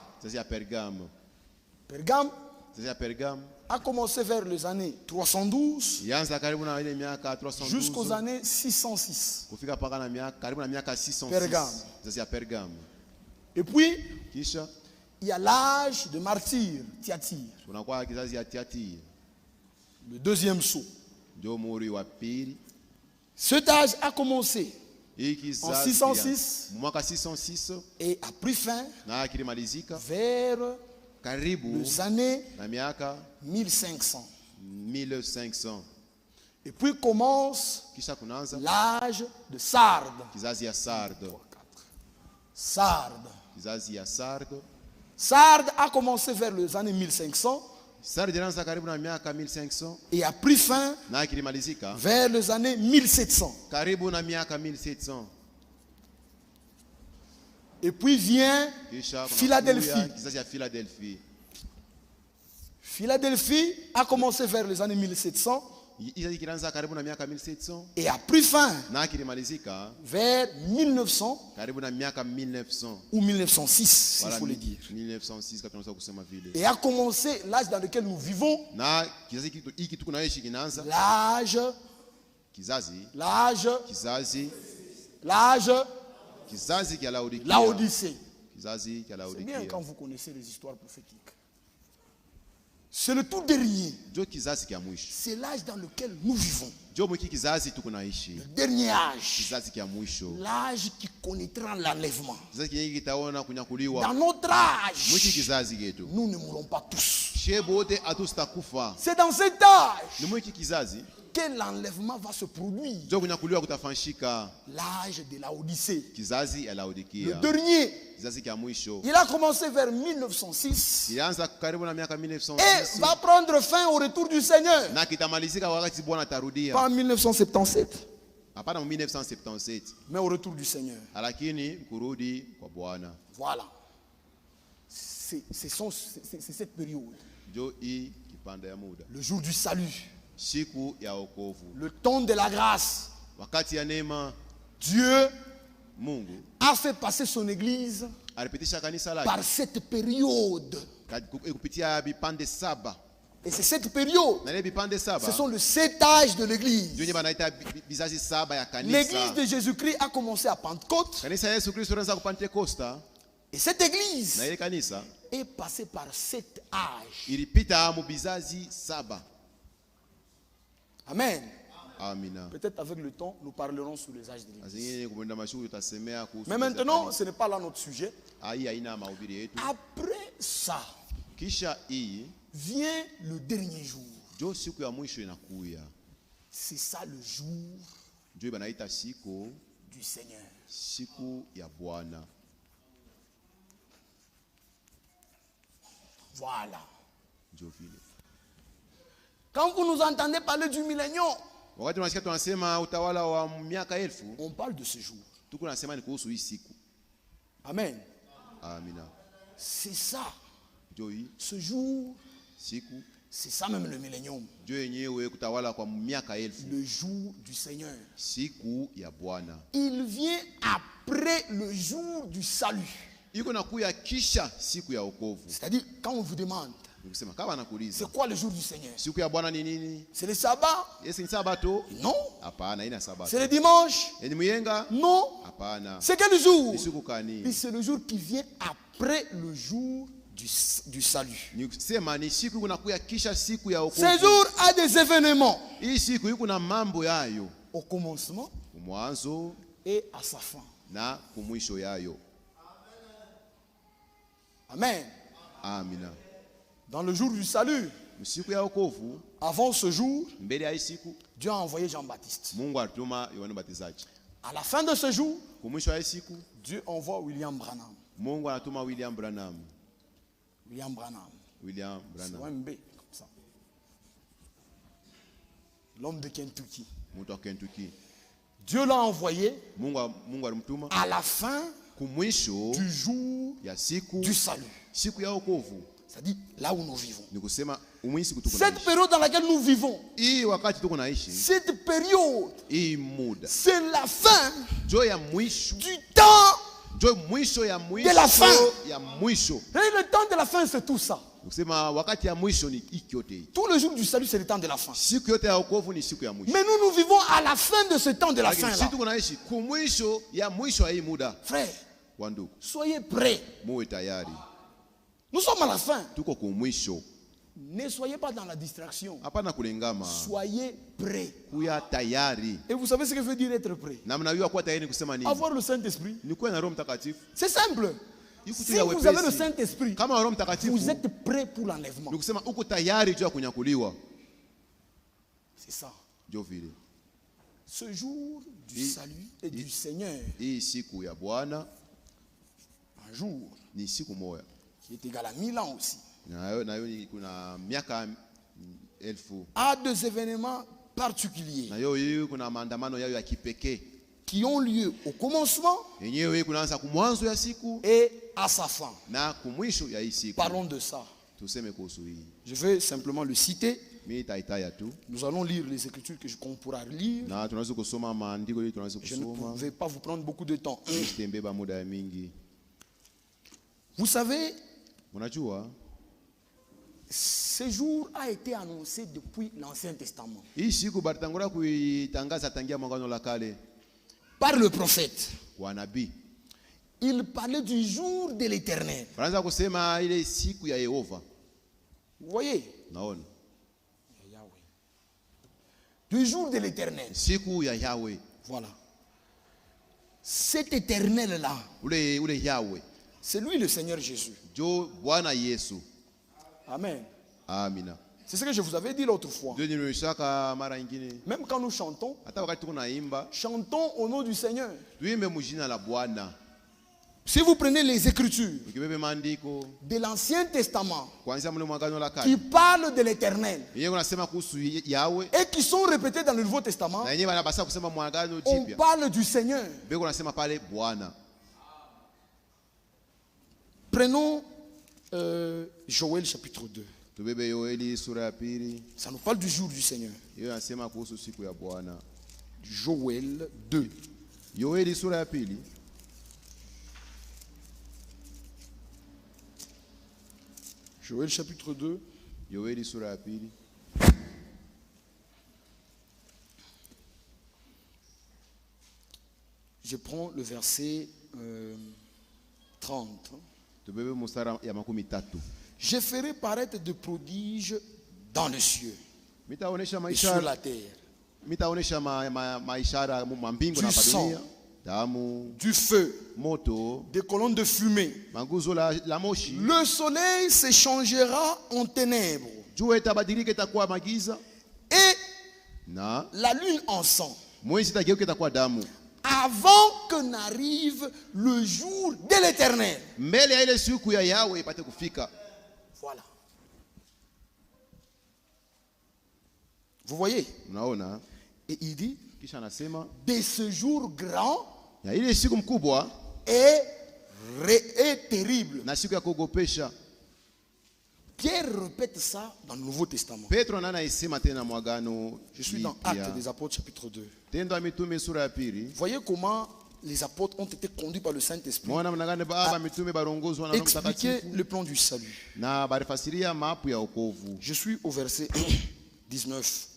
Speaker 2: Pergame a commencé vers les années 312 jusqu'aux années 606. Pergame. Et puis, il y a l'âge de martyr, Thyatire. Le deuxième saut. Cet âge a commencé en 606 et a pris fin vers les années 1500. Et puis commence l'âge de Sarde. Sarde a commencé vers les années 1500 et a pris fin vers les années 1700. Et puis vient Philadelphie. Philadelphie a commencé vers les années 1700 et a pris fin vers 1900 ou 1906, il faut le dire. Et a commencé l'âge dans lequel nous vivons, l'Odyssée. C'est bien quand vous connaissez les histoires prophétiques. C'est le tout dernier. C'est l'âge dans lequel nous vivons. Le dernier âge. L'âge qui connaîtra l'enlèvement. Dans notre âge, nous ne mourrons pas tous. C'est dans cet âge que l'enlèvement va se produire. L'âge de la Odyssée. Le dernier. Il a commencé vers 1906 et va prendre fin au retour du Seigneur. Pas en 1977. Mais au retour du Seigneur. Voilà. C'est cette période. Le jour du salut. Le temps de la grâce. Dieu a fait passer son église par cette période. Et c'est cette période. Ce sont les 7 âges de l'église. L'église de Jésus-Christ a commencé à Pentecôte. Et cette église est passée par 7 âges. Amen. Peut-être avec le temps, nous parlerons sur les âges de l'église. Mais maintenant, ce n'est pas là notre sujet. Après ça, vient le dernier jour. C'est ça le jour du Seigneur. Voilà. Quand vous nous entendez parler du millénium, on parle de ce jour. Amen. C'est ça. Ce jour, c'est ça même le millénium. Le jour du Seigneur. Il vient après le jour du salut. C'est-à-dire, quand on vous demande, c'est quoi le jour du Seigneur? C'est le sabbat? Non. C'est le dimanche? Non. C'est quel jour? C'est le jour qui vient après le jour du salut. Ce jour a des événements au commencement et à sa fin. Amen. Dans le jour du salut, avant ce jour, Dieu a envoyé Jean-Baptiste. À la fin de ce jour, Dieu envoie William Branham. William Branham. C'est un B comme ça. L'homme de Kentucky. Dieu l'a envoyé à la fin du jour du salut. C'est-à-dire là où nous vivons. Cette période dans laquelle nous vivons, cette période, c'est la fin du temps de la fin. Et le temps de la fin, c'est tout ça. Tout le jour du salut, c'est le temps de la fin. Mais nous vivons à la fin de ce temps de la fin là. Frère, soyez prêts. Nous sommes à la fin. Ne soyez pas dans la distraction. Soyez prêts. Et vous savez ce que veut dire être prêt? Avoir le Saint-Esprit. C'est simple. Si vous avez le Saint-Esprit, vous êtes prêt pour l'enlèvement. C'est ça. Ce jour du salut et du Seigneur, un jour qui est égal à 1000 ans aussi, a des événements particuliers qui ont lieu au commencement et à sa fin. Parlons de ça. Je vais simplement le citer. Nous allons lire les écritures qu'on pourra lire. Je ne vais pas vous prendre beaucoup de temps. Vous savez, ce jour a été annoncé depuis l'Ancien Testament par le prophète. Il parlait du jour de l'Éternel. Vous voyez,
Speaker 1: Naona.
Speaker 2: Du jour de l'éternel.
Speaker 1: Siku ya Yahweh.
Speaker 2: Voilà. Cet éternel-là.
Speaker 1: Ule Yahweh.
Speaker 2: C'est lui le Seigneur Jésus.
Speaker 1: Jo Bwana Yesu.
Speaker 2: Amen.
Speaker 1: Amina.
Speaker 2: C'est ce que je vous avais dit l'autre fois.
Speaker 1: Même
Speaker 2: quand nous chantons, chantons au nom du Seigneur. Si vous prenez les Écritures de l'Ancien Testament qui parlent de l'Éternel et qui sont répétés dans le Nouveau Testament, on parle du Seigneur. Prenons Joël chapitre 2. Ça nous parle du jour du Seigneur. Joël 2. Joël chapitre 2. Je prends le verset 30. Je ferai paraître de prodiges dans le cieux et sur la terre. Du sang, du feu, des colonnes de fumée. Le soleil se changera en ténèbres et la lune en sang, avant que n'arrive le jour de l'Éternel. Voilà. Vous voyez? Et il dit, de ce jour grand et terrible. Pierre répète ça dans le Nouveau Testament. Je suis dans Actes des Apôtres chapitre 2. Voyez comment les apôtres ont été conduits par le Saint-Esprit à expliquer le plan du salut. Je suis au verset 19.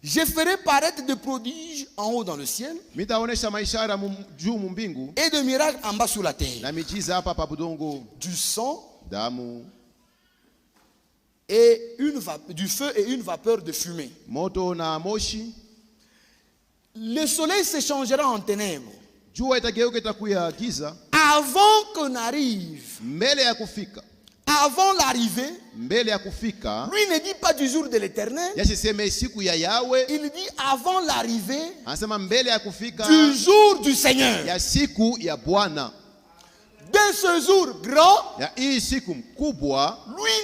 Speaker 2: Je ferai paraître des prodiges en haut dans le ciel et de miracles en bas sur la terre. Du sang et du feu et une vapeur de fumée. Le soleil se changera en ténèbres avant qu'on arrive. Avant l'arrivée, lui ne dit pas du jour de l'Éternel. Il dit avant l'arrivée du jour du Seigneur. De ce jour grand, lui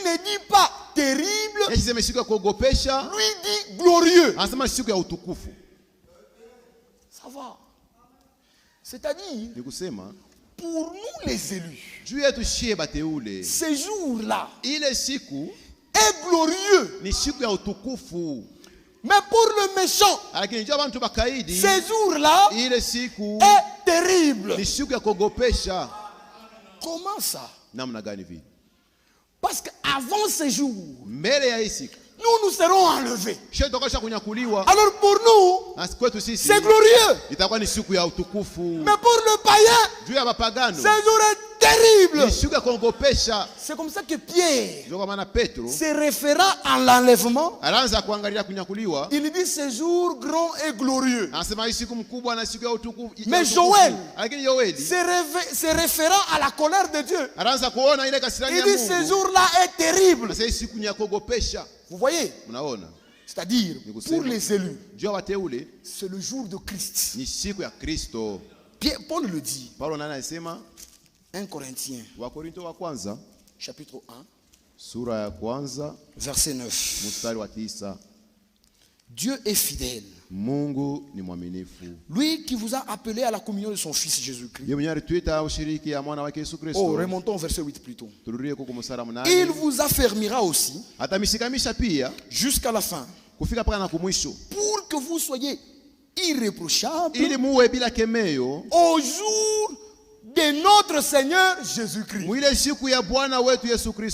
Speaker 2: ne dit pas terrible, lui dit glorieux. Ça va. C'est-à-dire, pour nous les élus, ce jour-là est glorieux. Mais pour le méchant, ce jour-là est terrible. Comment ça? Parce qu'avant ce jour, nous serons enlevés. Alors pour nous, c'est glorieux. Mais pour le païen, ce jour est terrible. C'est comme ça que Pierre, se référant à l'enlèvement, il dit ce jour grand et glorieux. Mais Joël, se référant à la colère de Dieu, il dit ce jour-là est terrible. Vous voyez? C'est-à-dire, pour les élus, c'est le jour de Christ. Paul le dit. 1 Corinthiens, chapitre 1, verset 9. Dieu est fidèle. Lui qui vous a appelé à la communion de son Fils Jésus-Christ. Oh, remontons au verset 8 plutôt. Il vous affermira aussi jusqu'à la fin, pour que vous soyez irréprochables au jour de notre Seigneur Jésus-Christ.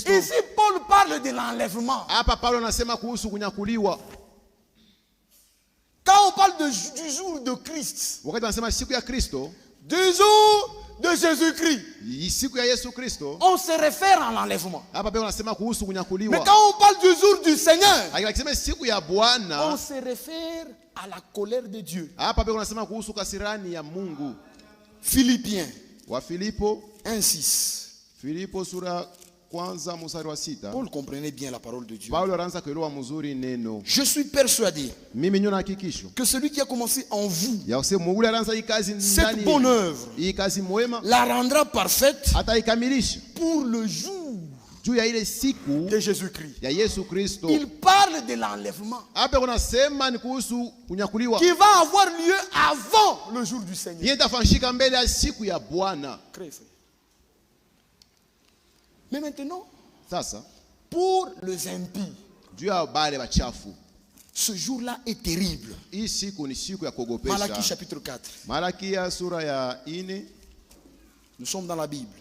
Speaker 2: Ici, Paul parle de l'enlèvement. Quand on parle du jour de Christ, Du jour de Jésus-Christ,
Speaker 1: on
Speaker 2: se réfère à l'enlèvement. Mais quand
Speaker 1: on
Speaker 2: parle du jour du Seigneur, on se réfère à la colère de Dieu. Philippiens 1:6. Paul comprenait bien la parole de Dieu. Je suis persuadé que celui qui a commencé en vous cette bonne œuvre la rendra parfaite pour le jour de Jésus-Christ. Il parle de l'enlèvement qui va avoir lieu avant le jour du Seigneur. Mais maintenant, pour les impies, ce jour-là est terrible. Malachie chapitre 4. Nous sommes dans la Bible.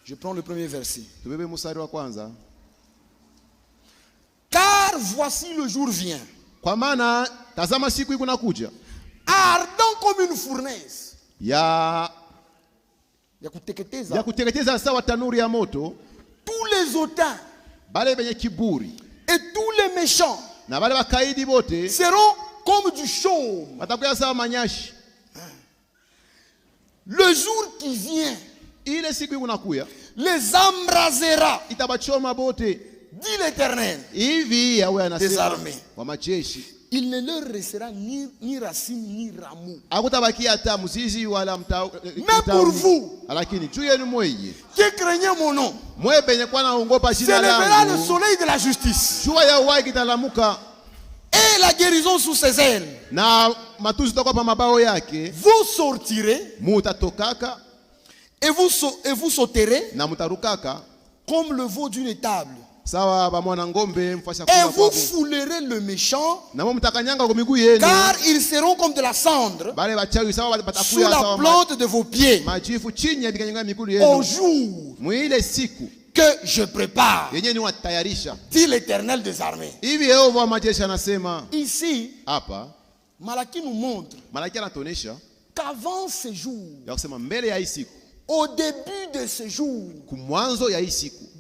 Speaker 2: Je prends le premier verset. Car voici le jour vient, ardent comme une fournaise. Tous les hautains et tous les méchants seront comme du chaume. Le jour qui vient les embrasera, dit l'Éternel des armées. Il ne leur restera ni racine ni rameau. Mais pour vous qui craignez mon nom, s'élèvera le soleil de la justice et la guérison sous ses ailes. Vous sortirez et vous sauterez comme le veau d'une étable. Et vous foulerez le méchant, car ils seront comme de la cendre sous la plante de vos pieds au jour que je prépare, dit l'Éternel des armées. Ici, Malachie nous montre qu'avant ce jour, au début de ce jour,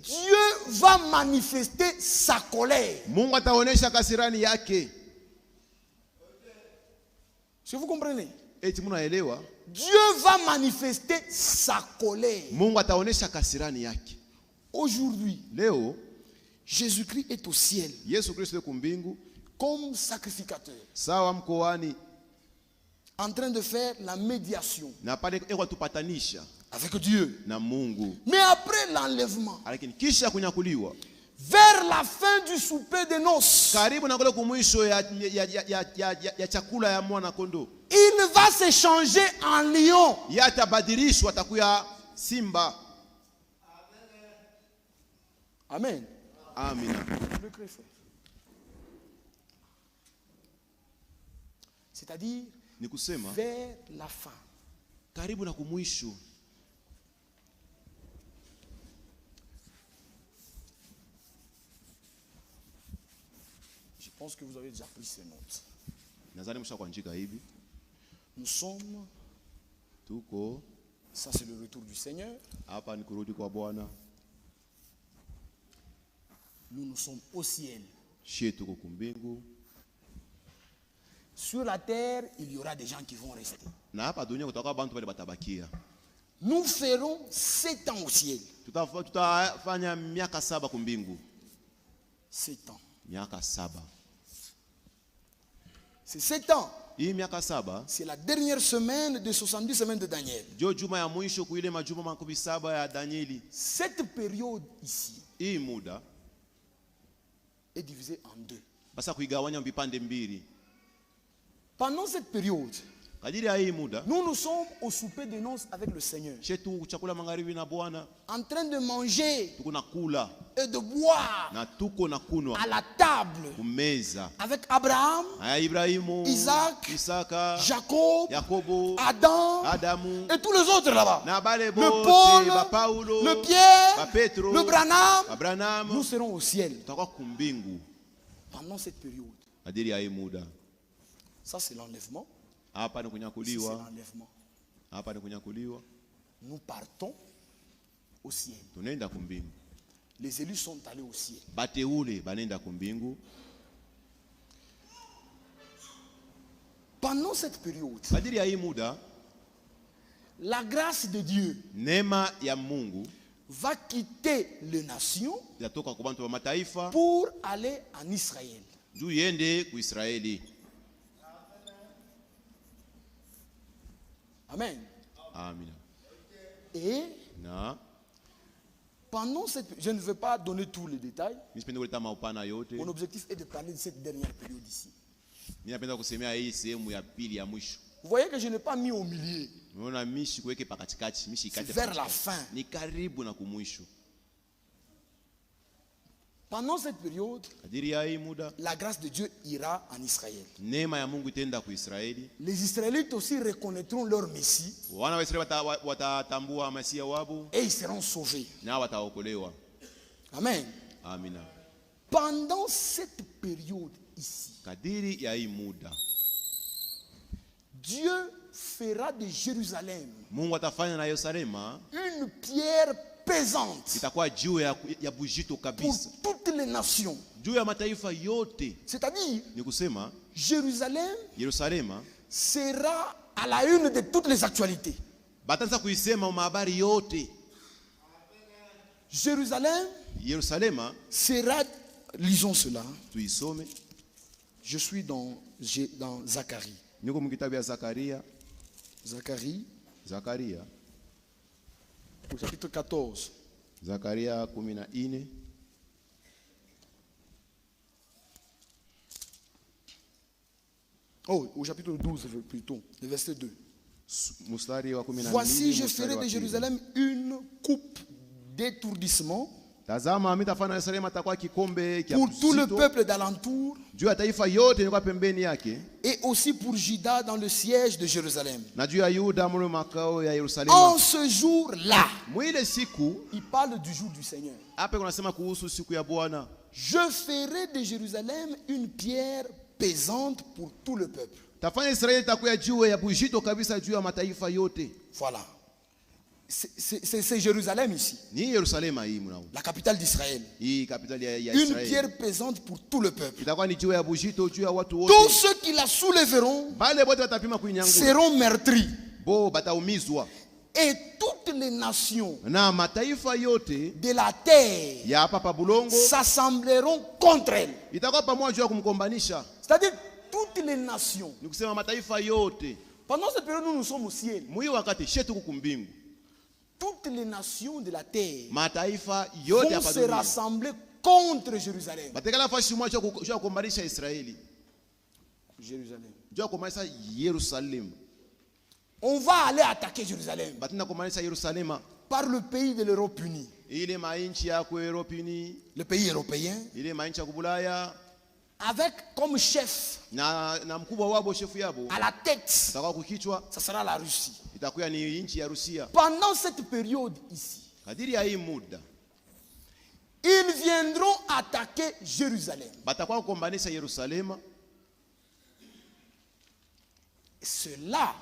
Speaker 2: Dieu va manifester sa colère. Si vous comprenez, Dieu va manifester sa colère. Aujourd'hui, Jésus-Christ est au ciel comme sacrificateur, en train de faire la médiation avec Dieu. Mais après l'enlèvement, vers la fin du souper de noces, il va se changer en lion. Amen. C'est-à-dire vers la fin. Je pense que vous avez déjà pris ces notes. Nous sommes. Ça c'est le retour du Seigneur. Nous sommes au ciel. Sur la terre, il y aura des gens qui vont rester. Nous ferons 7 ans au ciel. 7 ans. C'est 7 ans. C'est la dernière semaine de 70 semaines de Daniel. Cette période ici est divisée en deux. Pendant cette période, nous sommes au souper de noces avec le Seigneur, en train de manger et de boire à la table avec Abraham, Isaac, Jacob, Adam et tous les autres là-bas. Le Paul, le Pierre, le Branham. Nous serons au ciel pendant cette période. Ça c'est l'enlèvement. c'est l'enlèvement. Nous partons au ciel. Les élus sont allés au ciel. Pendant cette période, la grâce de Dieu va quitter les nations pour aller en Israël. Amen. Et pendant cette, je ne vais pas donner tous les détails. Mon objectif est de parler de cette dernière période ici. Vous voyez que je n'ai pas mis au milieu. C'est vers la fin. Pendant cette période, la grâce de Dieu ira en Israël. Les Israélites aussi reconnaîtront leur Messie et ils seront sauvés. Amen. Pendant cette période ici, Dieu fera de Jérusalem une pierre pesante pour toutes les nations. C'est-à-dire, Jérusalem sera à la une de toutes les actualités. Jérusalem sera, lisons cela. Je suis dans Zacharie. Zacharie. Au chapitre 14.
Speaker 1: Zakaria 14.
Speaker 2: Oh, au chapitre 12 plutôt, le verset 2. Voici, je ferai de Jérusalem une coupe d'étourdissement pour tout le peuple d'alentour et aussi pour Juda dans le siège de Jérusalem. En ce jour-là, il parle du jour du Seigneur. Je ferai de Jérusalem une pierre pesante pour tout le peuple. Voilà. C'est Jérusalem ici. La capitale d'Israël. Une pierre pesante pour tout le peuple. Tous ceux qui la soulèveront seront meurtris. Et toutes les nations de la terre s'assembleront contre elle. C'est-à-dire toutes les nations. Pendant cette période, nous sommes au ciel. Toutes les nations de la terre vont se rassembler contre Jérusalem. On va aller attaquer Jérusalem par le pays de l'Europe unie. Le pays européen, avec comme chef à la tête, ça sera la Russie. Pendant cette période ici, ils viendront attaquer Jérusalem. C'est là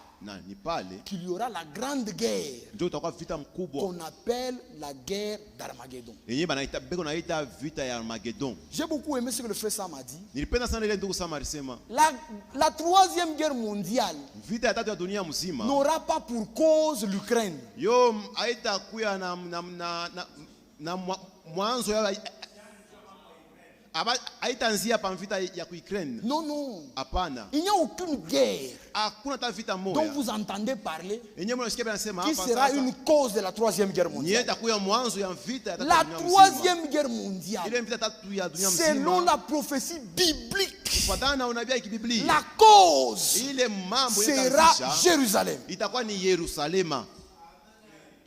Speaker 2: qu'il y aura la grande guerre qu'on appelle la guerre d'Armageddon. J'ai beaucoup aimé ce que le frère Sam a dit. La troisième guerre mondiale n'aura pas pour cause l'Ukraine. Non, non. Il n'y a aucune guerre dont vous entendez parler qui sera une cause de la troisième guerre mondiale. La troisième guerre mondiale, selon la prophétie biblique, la cause sera Jérusalem.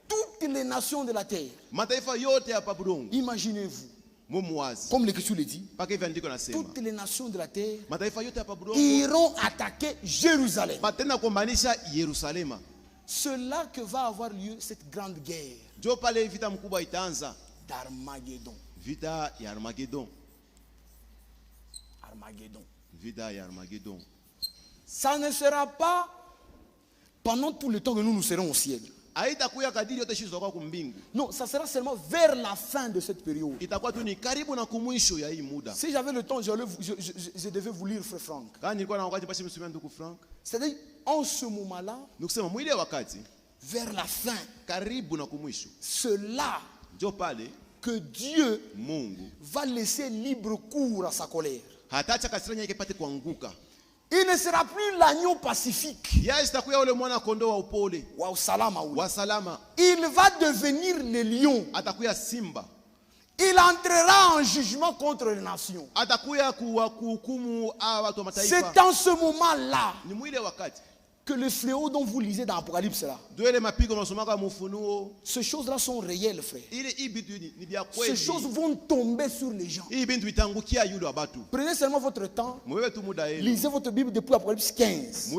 Speaker 2: Toutes les nations de la terre, imaginez-vous, comme l'Écriture le dit, toutes les nations de la terre iront attaquer Jérusalem. C'est là que va avoir lieu cette grande guerre d'Armageddon. Ça ne sera pas pendant tout le temps que nous serons au ciel. Non, ça sera seulement vers la fin de cette période. Si j'avais le temps, je devais vous lire, frère Franck. C'est-à-dire, en ce moment-là, vers la fin, c'est là que Dieu va laisser libre cours à sa colère. Il ne sera plus l'agneau pacifique. Il va devenir le lion. Il entrera en jugement contre les nations. C'est en ce moment-là que le fléau dont vous lisez dans l'Apocalypse là, ces choses-là sont réelles, frère. Ces choses vont tomber sur les gens. Prenez seulement votre temps. Lisez votre Bible depuis l'Apocalypse 15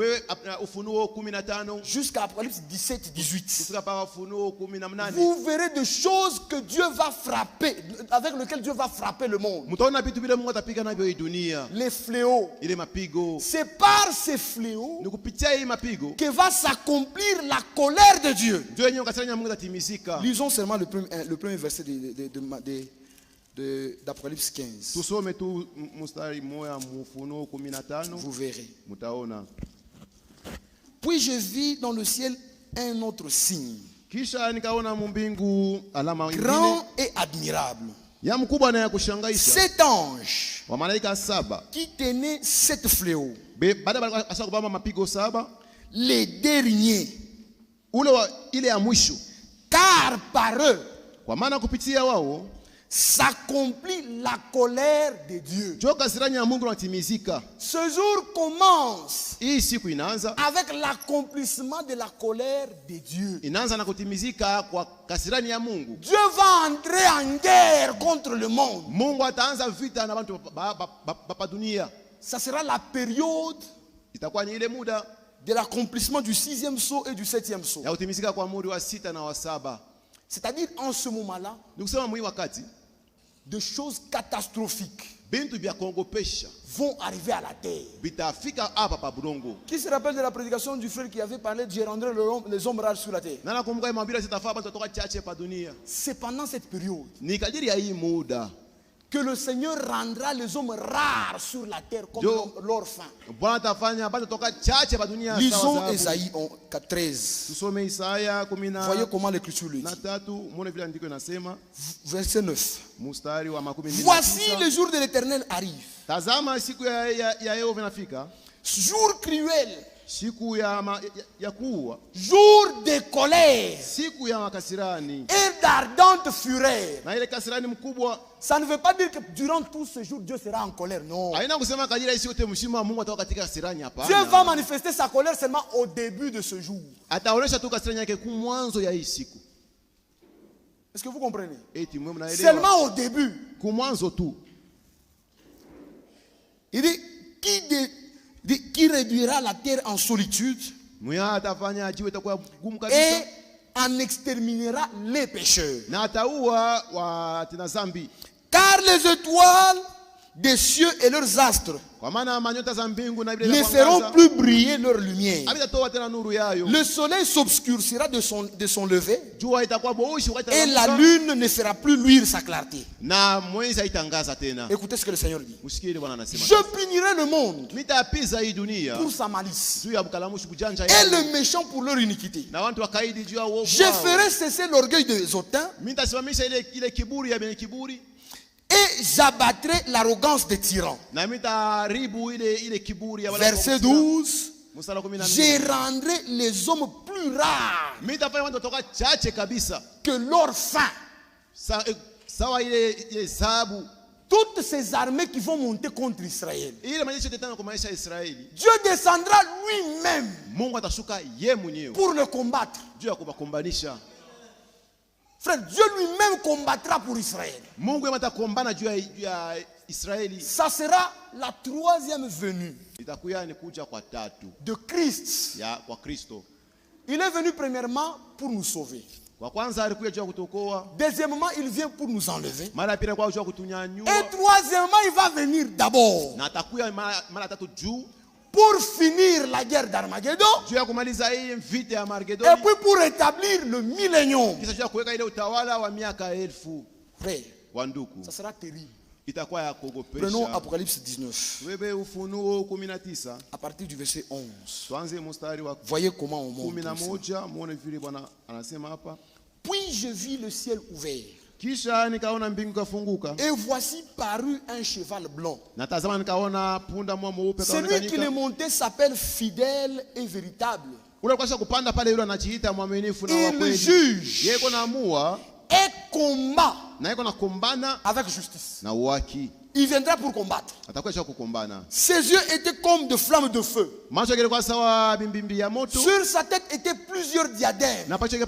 Speaker 2: jusqu'à l'Apocalypse 17, 18. Vous verrez des choses que Dieu va frapper, avec lesquelles Dieu va frapper le monde. Les fléaux. C'est par ces fléaux que va s'accomplir la colère de Dieu. Lisons seulement le premier verset d'Apocalypse 15. Vous verrez. Puis je vis dans le ciel un autre signe, grand et admirable. Cet ange qui tenait 7 fléaux, les derniers, car par eux s'accomplit la colère de Dieu. Ce jour commence avec l'accomplissement de la colère de Dieu. Dieu va entrer en guerre contre le monde. Ça sera la période de l'accomplissement du 6e sceau et du 7e sceau. C'est-à-dire en ce moment-là, des choses catastrophiques vont arriver à la terre. Qui se rappelle de la prédication du frère qui avait parlé de « Je rendrai les hommes rares sur la terre ». C'est pendant cette période que le Seigneur rendra les hommes rares sur la terre comme l'orphin. Lisons Ésaïe 13. Voyez comment l'Écriture le dit. Verset 9. Voici le jour de l'Éternel arrive. Jour cruel. Jour de colère et d'ardente fureur. Ça ne veut pas dire que durant tout ce jour Dieu sera en colère. Non. Dieu va manifester sa colère seulement au début de ce jour. Est-ce que vous comprenez? Seulement au début. Il dit qui réduira la terre en solitude et en exterminera les pécheurs. Car les étoiles des cieux et leurs astres ne feront plus briller leur lumière. Le soleil s'obscurcira de son lever et la lune ne fera plus luire sa clarté. Écoutez ce que le Seigneur dit. Je punirai le monde pour sa malice et le méchant pour leur iniquité. Je ferai cesser l'orgueil des hautains et j'abattrai l'arrogance des tyrans. Verset 12. Je rendrai les hommes plus rares que l'orphin. Toutes ces armées qui vont monter contre Israël, Dieu descendra lui-même pour le combattre. Frère, Dieu lui-même combattra pour Israël. Ça sera la 3e venue de Christ. Il est venu premièrement pour nous sauver. Deuxièmement, il vient pour nous enlever. Et troisièmement, il va venir d'abord pour finir la guerre d'Armageddon, et puis pour établir le millénium. Frère, ça sera terrible. Prenons Apocalypse 19. À partir du verset 11. Voyez comment on monte. Puis je vis le ciel ouvert. Et voici paru un cheval blanc. Celui qui le montait s'appelle fidèle et véritable. Il juge et combat avec justice. Il viendra pour combattre. Ses yeux étaient comme de flammes de feu. Sur sa tête étaient plusieurs diadèmes. C'est-à-dire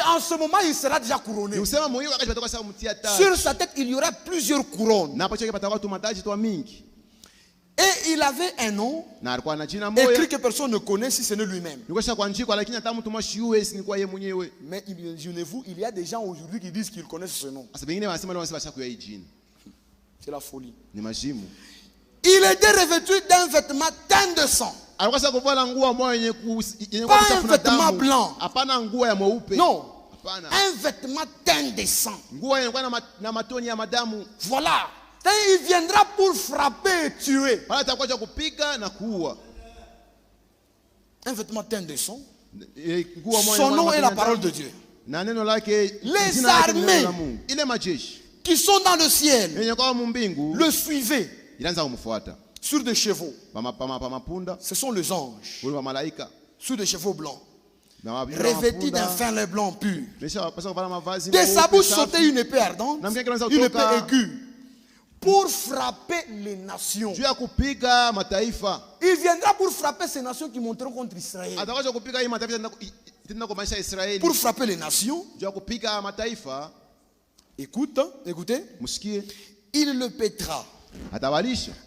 Speaker 2: en ce moment il sera déjà couronné. Sur sa tête il y aura plusieurs couronnes. Et il avait un nom écrit que personne ne connaît si ce n'est lui-même. Mais imaginez-vous, il y a des gens aujourd'hui qui disent qu'ils connaissent ce nom. C'est la folie. Il était revêtu d'un vêtement teint de sang. Pas un vêtement blanc. Non. Un vêtement teint de sang. Voilà. Il viendra pour frapper et tuer. Un vêtement teint de sang. Son nom est la parole de Dieu. Les armées qui sont dans le ciel le suivaient sur des chevaux. Ce sont les anges sur des chevaux blancs, revêtus d'un fin lin blanc pur. De sa bouche sautait une épée ardente, une épée aiguë, pour frapper les nations. Il viendra pour frapper ces nations qui monteront contre Israël. Pour frapper les nations. Écoutez. Il le pétera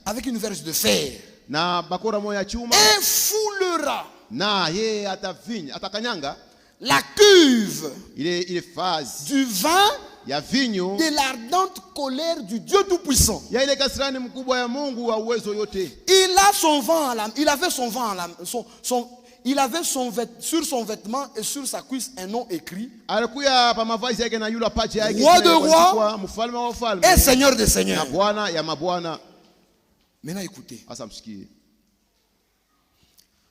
Speaker 2: avec une verge de fer et foulera la cuve du vin de l'ardente colère du Dieu Tout-Puissant. Il avait sur son vêtement et sur sa cuisse un nom écrit: Roi de rois et Seigneur de seigneurs. Maintenant écoutez.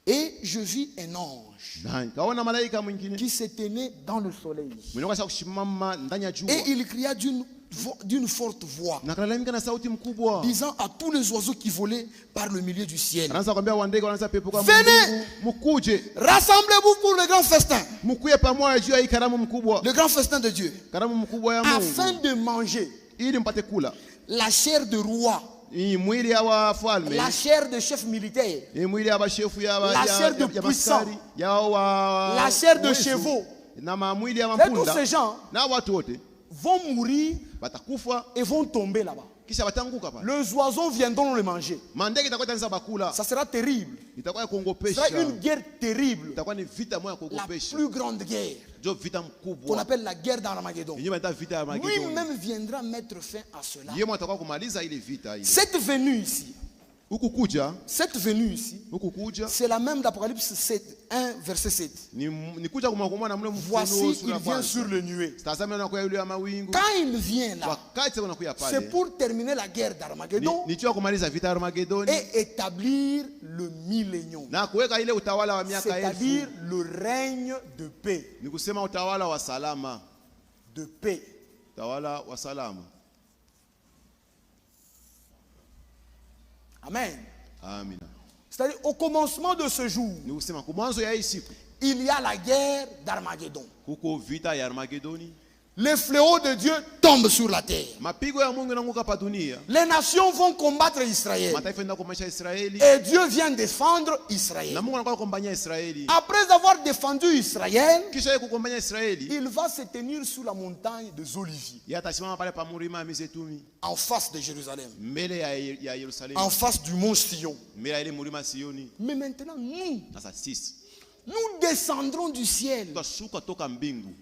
Speaker 2: Et je vis un ange qui se tenait dans le soleil. Et il cria d'une forte voix, disant à tous les oiseaux qui volaient par le milieu du ciel: venez, rassemblez-vous pour le grand festin. Le grand festin de Dieu, afin de manger la chair de roi, la chair de chef militaire, la chair de puissant, la chair de chevaux. Et tous ces gens vont mourir et vont tomber là-bas. Les oiseaux viendront le manger. Ça sera terrible. Ça sera une guerre terrible. La plus grande guerre qu'on appelle la guerre d'Armageddon. Lui-même viendra mettre fin à cela. Cette venue ici, c'est la même d'Apocalypse 7, 1 verset 7. Voici, il vient sur le nuée. Quand il vient là, c'est pour terminer la guerre d'Armageddon et établir le millénium, c'est-à-dire le règne de paix. De paix. Amen. C'est-à-dire au commencement de ce jour, il y a la guerre d'Armageddon. Les fléaux de Dieu tombent sur la terre. Les nations vont combattre Israël. Et Dieu vient défendre Israël. Après avoir défendu Israël, il va se tenir sous la montagne des Oliviers, en face de Jérusalem, en face du mont Sion. Mais maintenant, nous descendrons du ciel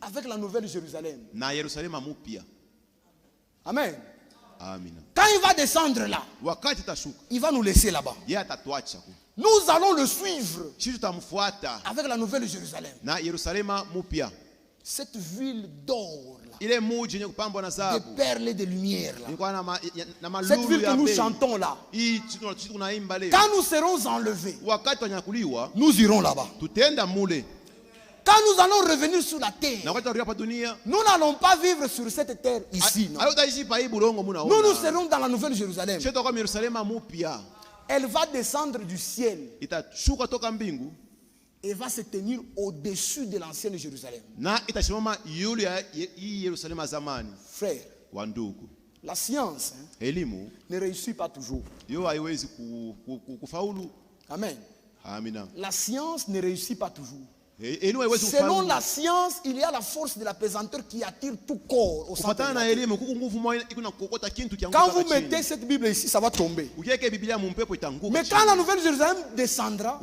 Speaker 2: avec la nouvelle Jérusalem. Amen. Quand il va descendre là, il va nous laisser là-bas. Nous allons le suivre avec la nouvelle Jérusalem. Cette ville d'or là, de perles et de lumière là. Cette ville que nous chantons là. Quand nous serons enlevés, nous irons là-bas. Quand nous allons revenir sur la terre, nous n'allons pas vivre sur cette terre ici. Non. Nous serons dans la nouvelle Jérusalem. Elle va descendre du ciel et va se tenir au-dessus de l'ancienne Jérusalem. Frère, la science ne réussit pas toujours. Amen. La science ne réussit pas toujours. Selon la science, il y a la force de la pesanteur qui attire tout corps au centre de la terre. Quand vous mettez cette Bible ici, ça va tomber. Mais quand la nouvelle Jérusalem descendra,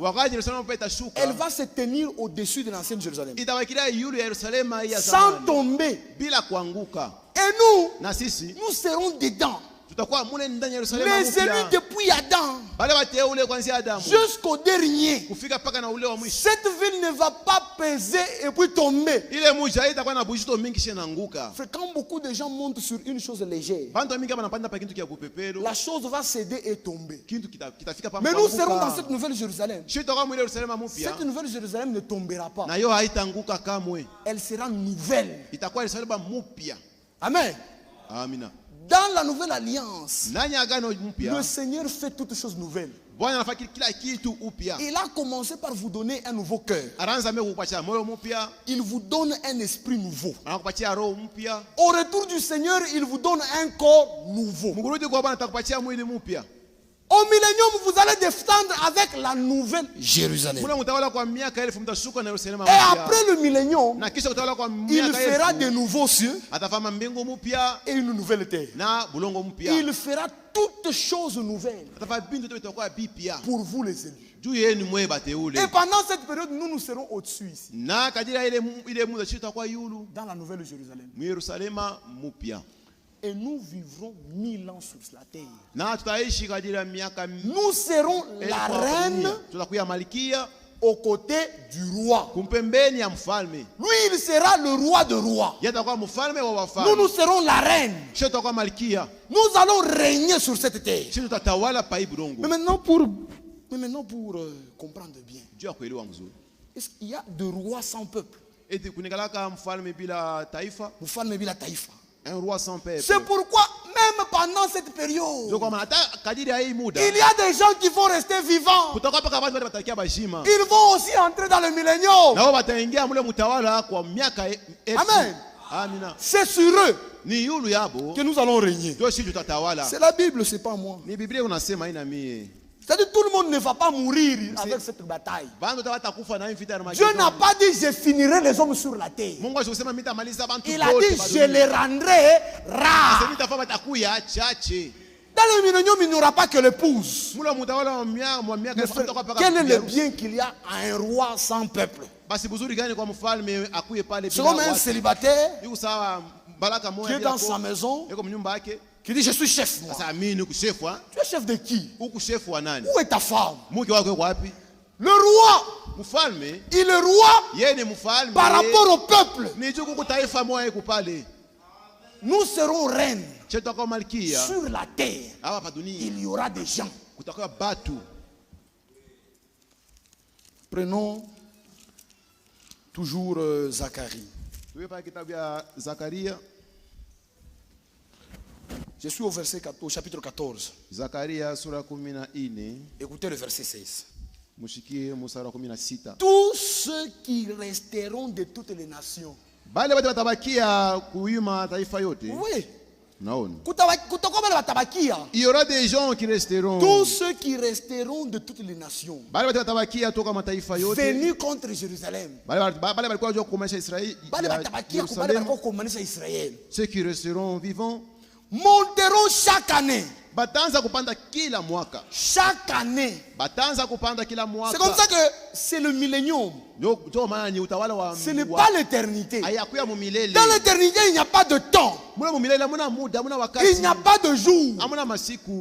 Speaker 2: elle va se tenir au-dessus de l'ancienne Jérusalem sans tomber. Et nous serons dedans. Les élus depuis Adam jusqu'au dernier. Cette ville ne va pas peser et puis tomber. Quand beaucoup de gens montent sur une chose légère, la chose va céder et tomber. Mais nous serons dans cette nouvelle Jérusalem. Cette nouvelle Jérusalem ne tombera pas. Elle sera nouvelle. Amen. Dans la nouvelle alliance, le Seigneur fait toutes choses nouvelles. Il a commencé par vous donner un nouveau cœur. Il vous donne un esprit nouveau. Au retour du Seigneur, il vous donne un corps nouveau. Au millénium, vous allez descendre avec la nouvelle Jérusalem. Et après le millénium, il fera de nouveaux cieux et une nouvelle terre. Il fera toutes choses nouvelles pour vous les élus. Et pendant cette période, nous serons au-dessus ici. Dans la nouvelle Jérusalem. Et nous vivrons 1000 ans sur la terre. Nous serons la reine aux côtés du roi. Lui, il sera le roi de rois. Nous serons la reine. Nous allons régner sur cette terre. Mais maintenant pour comprendre bien, il y a de rois sans peuple. Un roi sans peuple. C'est pourquoi même pendant cette période, il y a des gens qui vont rester vivants. Ils vont aussi entrer dans le millénium. Amen. C'est sur eux que nous allons régner. C'est la Bible, c'est pas moi. C'est-à-dire tout le monde ne va pas mourir avec cette bataille. Dieu n'a pas dit je finirai les hommes sur la terre. Il a dit je les rendrai rares. Dans le millénium, il n'y aura pas que l'épouse. Quel est le bien qu'il y a à un roi sans peuple? C'est comme un célibataire qui est dans sa maison, qui dit je suis chef. Moi. Tu es chef de qui? Où est ta femme? Le roi, il est roi par rapport au peuple. Nous serons reines sur la terre. Il y aura des gens. Prenons toujours Zacharie. Je suis au verset 14, au chapitre 14. Écoutez le verset 16. Tous ceux qui resteront de toutes les nations. Oui.
Speaker 1: Il y aura des gens qui resteront.
Speaker 2: Tous ceux qui resteront de toutes les nations. Venus contre Jérusalem.
Speaker 1: Ceux qui resteront vivants
Speaker 2: monteront chaque année.
Speaker 1: Batanza kupanda kila mwaka.
Speaker 2: Chaque année.
Speaker 1: Batanza kupanda kila mwaka.
Speaker 2: C'est comme ça que c'est le millénium. Ce n'est pas l'éternité. Dans l'éternité, il n'y a pas de temps. Il n'y a pas de jour.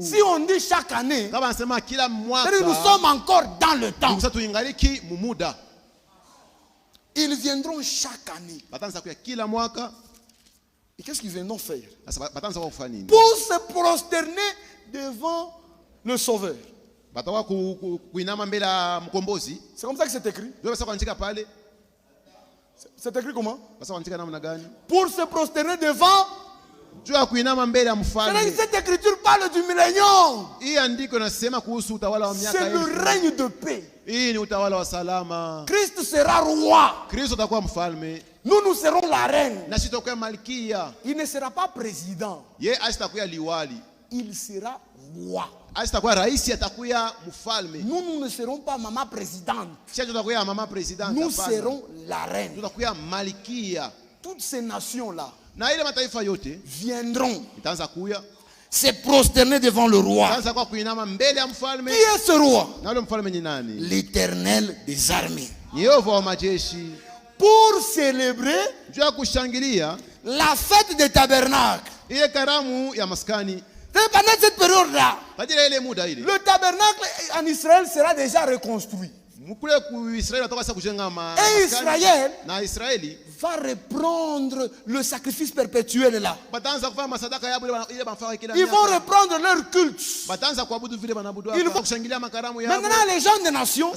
Speaker 2: Si on dit chaque année, nous sommes encore dans le temps. Ils viendront chaque année. Et qu'est-ce qu'ils viendront faire? Pour se prosterner devant le Sauveur. C'est comme ça que c'est écrit. C'est écrit comment? Pour se prosterner devant. Cette écriture parle du millénium. C'est le règne de paix. Christ sera roi. Nous serons la reine. Il ne sera pas président. Il sera roi. Nous ne serons pas maman présidente. Nous serons la reine. Toutes ces nations-là viendront se prosterner devant le roi. Qui est ce roi? L'Éternel des armées. Pour célébrer la fête des tabernacles. Pendant cette période-là, le tabernacle en Israël sera déjà reconstruit. Et Israël va reprendre le sacrifice perpétuel là. Ils vont reprendre leur culte. Maintenant les gens des nations